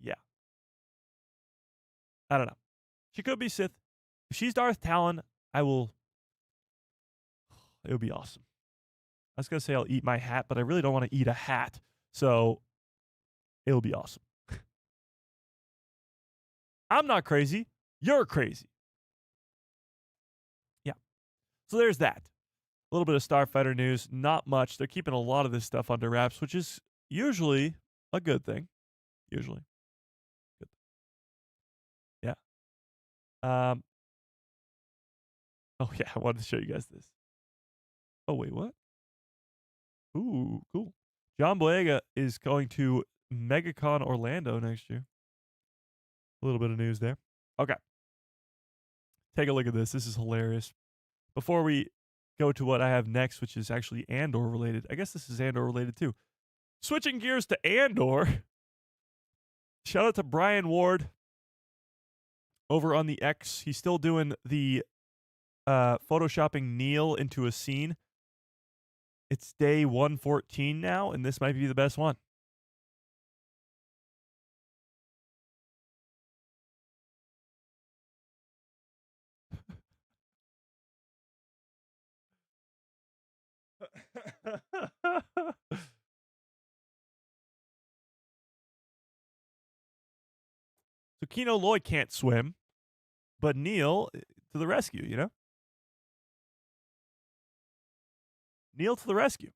Yeah. I don't know. She could be Sith. If she's Darth Talon, it would be awesome. I was going to say I'll eat my hat, but I really don't want to eat a hat. So it'll be awesome. I'm not crazy. You're crazy. Yeah. So there's that. A little bit of Starfighter news. Not much. They're keeping a lot of this stuff under wraps, which is usually a good thing. Usually. Good. Yeah. Oh, yeah. I wanted to show you guys this. Oh, wait, what? Ooh, cool. John Boyega is going to MegaCon Orlando next year. A little bit of news there. Okay. Take a look at this. This is hilarious. Before we go to what I have next, which is actually Andor related. I guess this is Andor related too. Switching gears to Andor. Shout out to Brian Ward over on the X. He's still doing the photoshopping Neil into a scene. It's day 114 now, and this might be the best one. So Kino Loy can't swim, but Neil to the rescue, you know? Neil to the rescue.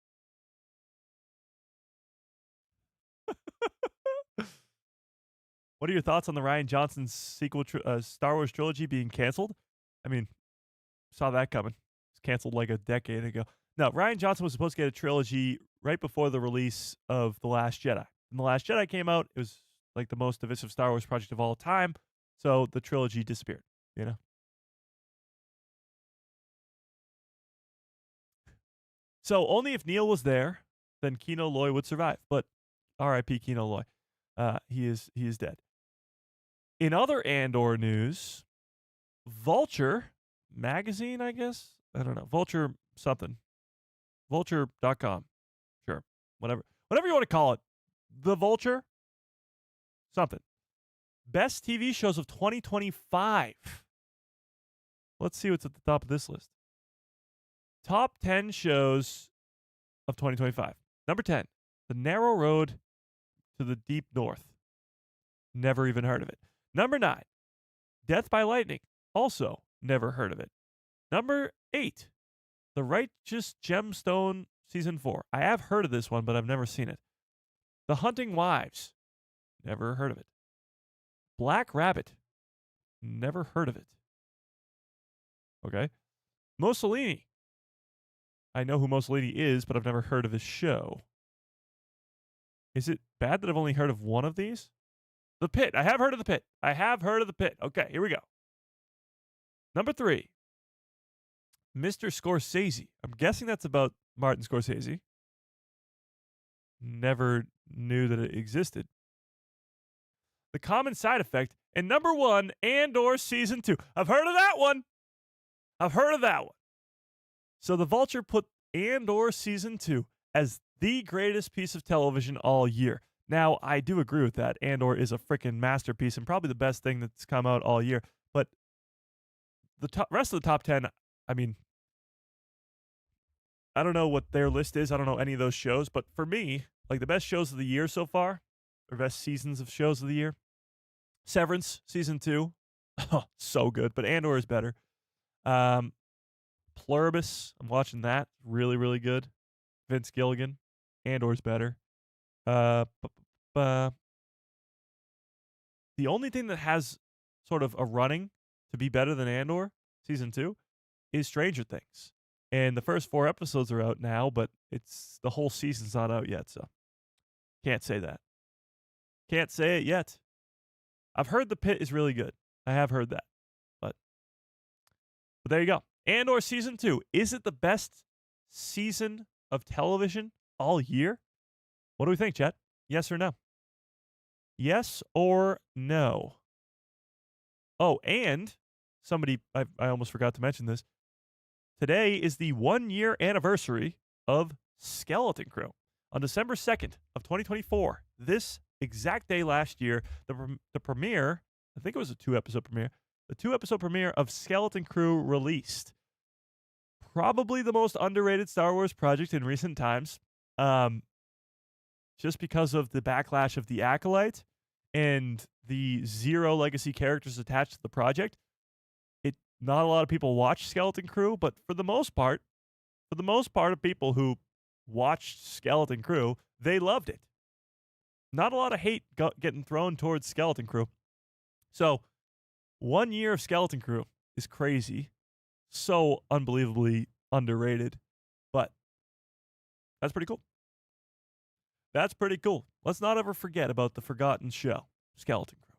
What are your thoughts on the Rian Johnson sequel Star Wars trilogy being canceled? I mean, saw that coming. It was canceled like a decade ago. No, Rian Johnson was supposed to get a trilogy right before the release of The Last Jedi. When The Last Jedi came out, it was like the most divisive Star Wars project of all time. So the trilogy disappeared, you know? So only if Neil was there, then Kino Loy would survive. But R.I.P. Kino Loy. He is dead. In other Andor news, Vulture magazine, I guess? I don't know. Vulture something. Vulture.com. Sure. Whatever you want to call it. The Vulture? Something. Best TV shows of 2025. Let's see what's at the top of this list. Top 10 shows of 2025. Number 10, The Narrow Road to the Deep North. Never even heard of it. Number 9, Death by Lightning. Also, never heard of it. Number 8, The Righteous Gemstone Season 4. I have heard of this one, but I've never seen it. The Hunting Wives. Never heard of it. Black Rabbit. Never heard of it. Okay. Mussolini. I know who Mussolini is, but I've never heard of his show. Is it bad that I've only heard of one of these? The Pit. I have heard of The Pit. I have heard of The Pit. Okay, here we go. Number 3, Mr. Scorsese. I'm guessing that's about Martin Scorsese. Never knew that it existed. The Common Side Effect. And number 1, Andor Season 2. I've heard of that one. So the Vulture put Andor Season 2 as the greatest piece of television all year. Now, I do agree with that. Andor is a freaking masterpiece and probably the best thing that's come out all year. But the rest of the top 10, I mean, I don't know what their list is. I don't know any of those shows. But for me, like the best shows of the year so far, or best seasons of shows of the year, Severance, Season 2. Oh, so good. But Andor is better. Pluribus, I'm watching that. Really, really good. Vince Gilligan. Andor's better. The only thing that has sort of a running to be better than Andor, Season 2, is Stranger Things. And the first 4 episodes are out now, but it's the whole season's not out yet, so can't say that. Can't say it yet. I've heard The Pit is really good. I have heard that. But there you go. Andor Season 2. Is it the best season of television all year? What do we think, chat? Yes or no? Yes or no? Oh, and somebody, I almost forgot to mention this. Today is the 1-year anniversary of Skeleton Crew. On December 2nd of 2024, this exact day last year, the premiere, I think it was a 2-episode premiere, the 2-episode premiere of Skeleton Crew released. Probably the most underrated Star Wars project in recent times. Just because of the backlash of The Acolyte and the 0 legacy characters attached to the project. Not a lot of people watch Skeleton Crew, but for the most part of people who watched Skeleton Crew, they loved it. Not a lot of hate getting thrown towards Skeleton Crew. So, 1 year of Skeleton Crew is crazy. So unbelievably underrated. But that's pretty cool. That's pretty cool. Let's not ever forget about the forgotten show, Skeleton Crew.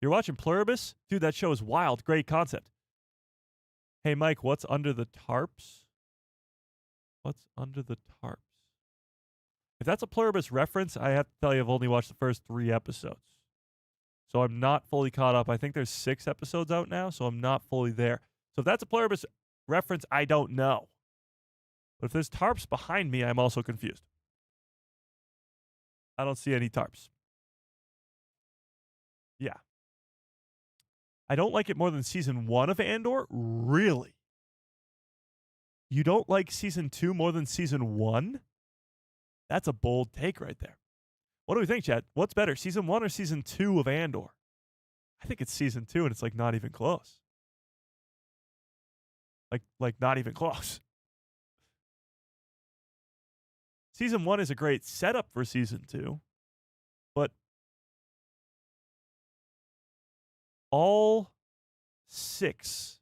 You're watching Pluribus? Dude, that show is wild. Great concept. Hey, Mike, what's under the tarps? What's under the tarps? If that's a Pluribus reference, I have to tell you I've only watched the first 3 episodes. So I'm not fully caught up. I think there's 6 episodes out now, so I'm not fully there. So if that's a Pluribus reference, I don't know. But if there's tarps behind me, I'm also confused. I don't see any tarps. Yeah. I don't like it more than Season 1 of Andor? Really? You don't like Season 2 more than Season 1? That's a bold take right there. What do we think, Chad? What's better, Season 1 or Season 2 of Andor? I think it's Season 2, and it's like not even close. Like not even close. Season 1 is a great setup for Season 2, but all 6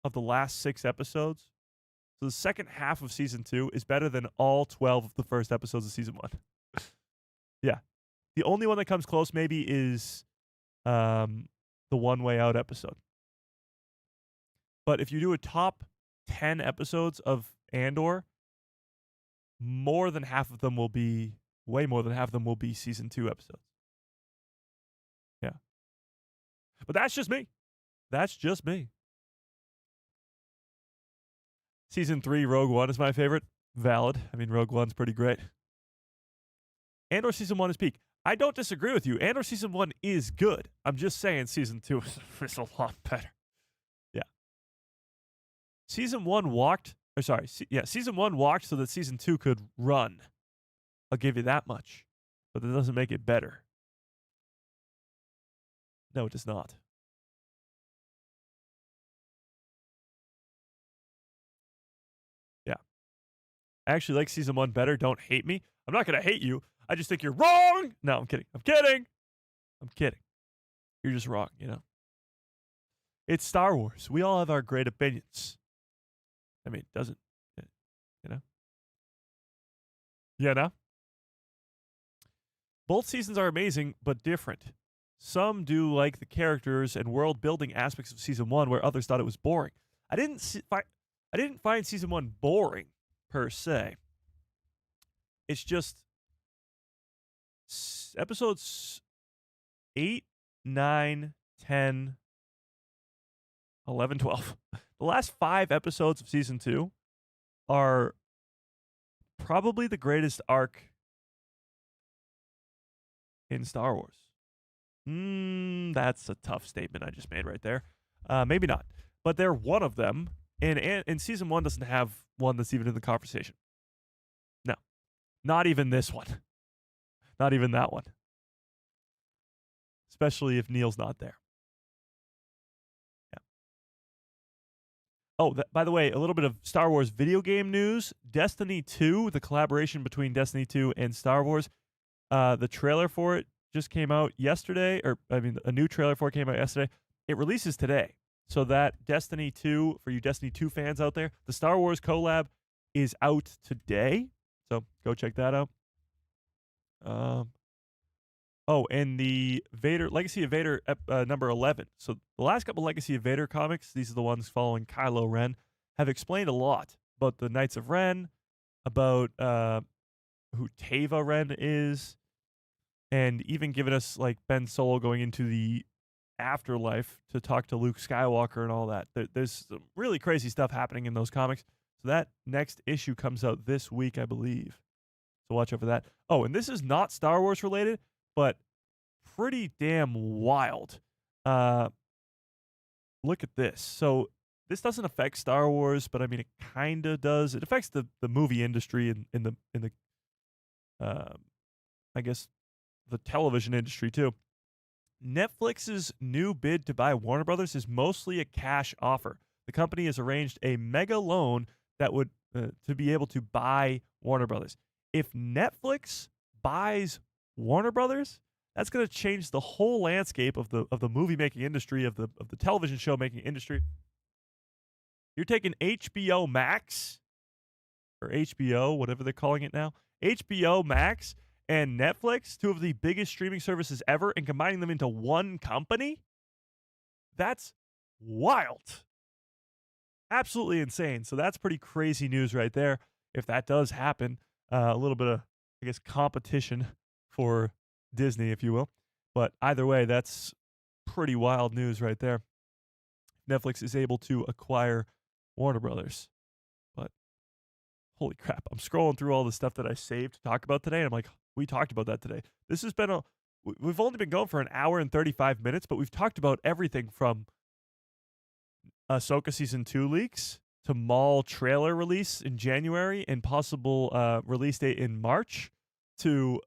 of the last 6 episodes, so the second half of Season 2 is better than all 12 of the first episodes of Season 1. Yeah. The only one that comes close maybe is the One Way Out episode. But if you do a top 10 episodes of Andor, way more than half of them will be Season 2 episodes. Yeah. But that's just me. Season 3, Rogue One is my favorite. Valid. I mean, Rogue One's pretty great. Andor Season 1 is peak. I don't disagree with you. Andor Season 1 is good. I'm just saying Season 2 is a lot better. Yeah. Season 1 walked so that Season 2 could run. I'll give you that much. But that doesn't make it better. No, it does not. Yeah. I actually like Season 1 better. Don't hate me. I'm not going to hate you. I just think you're wrong. No, I'm kidding. You're just wrong, you know. It's Star Wars. We all have our great opinions. I mean, doesn't, you know? Yeah, no? Both seasons are amazing, but different. Some do like the characters and world building aspects of season 1, where others thought it was boring. I didn't find season 1 boring per se. It's just episodes 8, 9, 10, 11, 12. The last 5 episodes of season 2 are probably the greatest arc in Star Wars. That's a tough statement I just made right there. Maybe not. But they're one of them. And season 1 doesn't have one that's even in the conversation. No. Not even this one. Not even that one. Especially if Neil's not there. Yeah. Oh, by the way, a little bit of Star Wars video game news. Destiny 2, the collaboration between Destiny 2 and Star Wars, the trailer for it just came out yesterday, a new trailer for it came out yesterday. It releases today. So that Destiny 2, for you Destiny 2 fans out there, the Star Wars collab is out today. So go check that out. And the Legacy of Vader number 11. So the last couple Legacy of Vader comics, these are the ones following Kylo Ren, have explained a lot about the Knights of Ren, about who Teva Ren is, and even given us like Ben Solo going into the afterlife to talk to Luke Skywalker and all that. There's some really crazy stuff happening in those comics. So that next issue comes out this week, I believe. So watch out for that. Oh, and this is not Star Wars related, but pretty damn wild. Look at this. So this doesn't affect Star Wars, but I mean it kind of does. It affects the movie industry and in the I guess the television industry too. Netflix's new bid to buy Warner Brothers is mostly a cash offer. The company has arranged a mega loan that would to be able to buy Warner Brothers. If Netflix buys Warner Brothers, that's going to change the whole landscape of the movie making industry, of the television show making industry. You're taking HBO Max or HBO, whatever they're calling it now, HBO Max and Netflix, two of the biggest streaming services ever, and combining them into one company? That's wild. Absolutely insane. So that's pretty crazy news right there. If that does happen, a little bit of, I guess, competition for Disney, if you will. But either way, that's pretty wild news right there. Netflix is able to acquire Warner Brothers. But holy crap, I'm scrolling through all the stuff that I saved to talk about today, and I'm like, we talked about that today. This has been we've only been going for an hour and 35 minutes, but we've talked about everything from Ahsoka Season 2 leaks to Maul trailer release in January and possible release date in March, to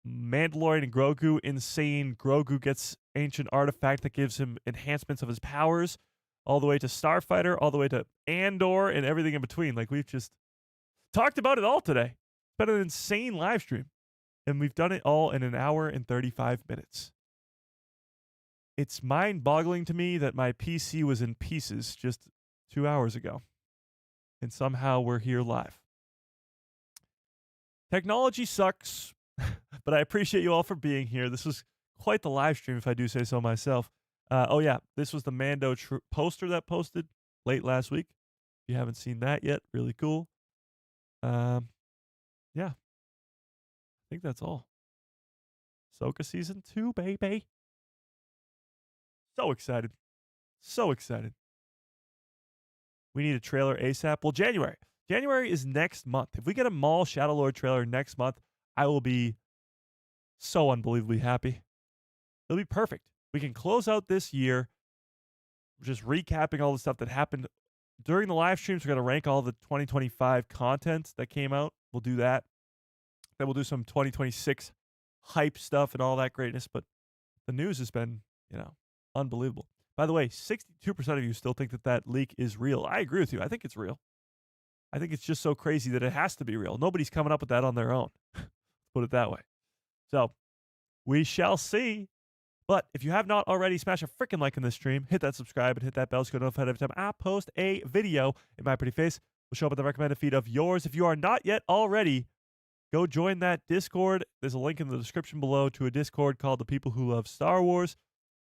Mandalorian and Grogu, insane Grogu gets ancient artifact that gives him enhancements of his powers, all the way to Starfighter, all the way to Andor, and everything in between. Like, we've just talked about it all today. It's been an insane live stream. And we've done it all in an hour and 35 minutes. It's mind-boggling to me that my PC was in pieces just 2 hours ago. And somehow we're here live. Technology sucks, but I appreciate you all for being here. This was quite the live stream, if I do say so myself. This was the Mando poster that posted late last week. If you haven't seen that yet, really cool. Yeah. I think that's all. Ahsoka Season 2, baby. So excited. So excited. We need a trailer ASAP. Well, January. January is next month. If we get a Maul Shadow Lord trailer next month, I will be so unbelievably happy. It'll be perfect. We can close out this year just recapping all the stuff that happened during the live streams. We're going to rank all the 2025 content that came out. We'll do that. Then we'll do some 2026 hype stuff and all that greatness. But the news has been, unbelievable. By the way, 62% of you still think that leak is real. I agree with you. I think it's real. I think it's just so crazy that it has to be real. Nobody's coming up with that on their own. Put it that way. So we shall see. But if you have not already, smash a freaking like in this stream, hit that subscribe, and hit that bell so you're notified every time I post a video. In my pretty face will show up in the recommended feed of yours. If you are not yet already go join that Discord. There's a link in the description below to a Discord called The People Who Love Star Wars.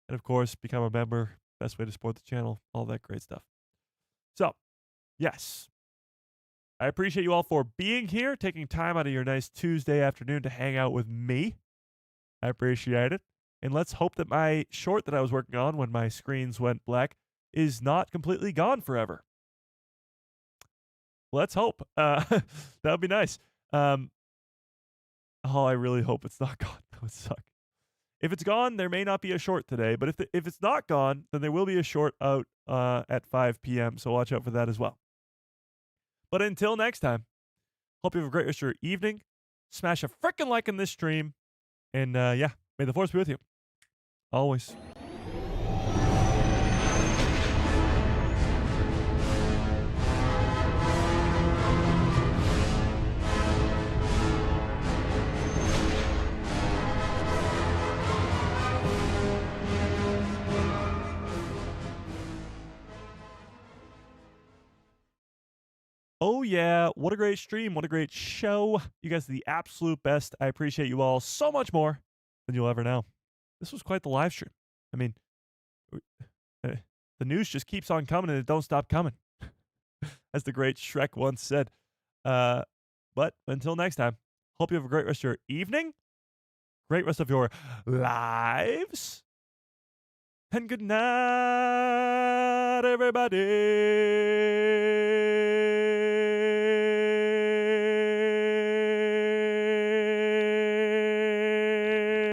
And of course, become a member. Best way to support the channel. All that great stuff. So, yes. I appreciate you all for being here, taking time out of your nice Tuesday afternoon to hang out with me. I appreciate it. And let's hope that my short that I was working on when my screens went black is not completely gone forever. Let's hope. That would be nice. I really hope it's not gone. That would suck. If it's gone, there may not be a short today. But if it's not gone, then there will be a short out at 5 p.m. So watch out for that as well. But until next time, hope you have a great rest of your evening. Smash a frickin' like in this stream. And yeah, may the force be with you. Always. Oh, yeah. What a great stream. What a great show. You guys are the absolute best. I appreciate you all so much more than you'll ever know. This was quite the live stream. I mean, the news just keeps on coming and it don't stop coming. As the great Shrek once said. But until next time, hope you have a great rest of your evening. Great rest of your lives. And good night, everybody.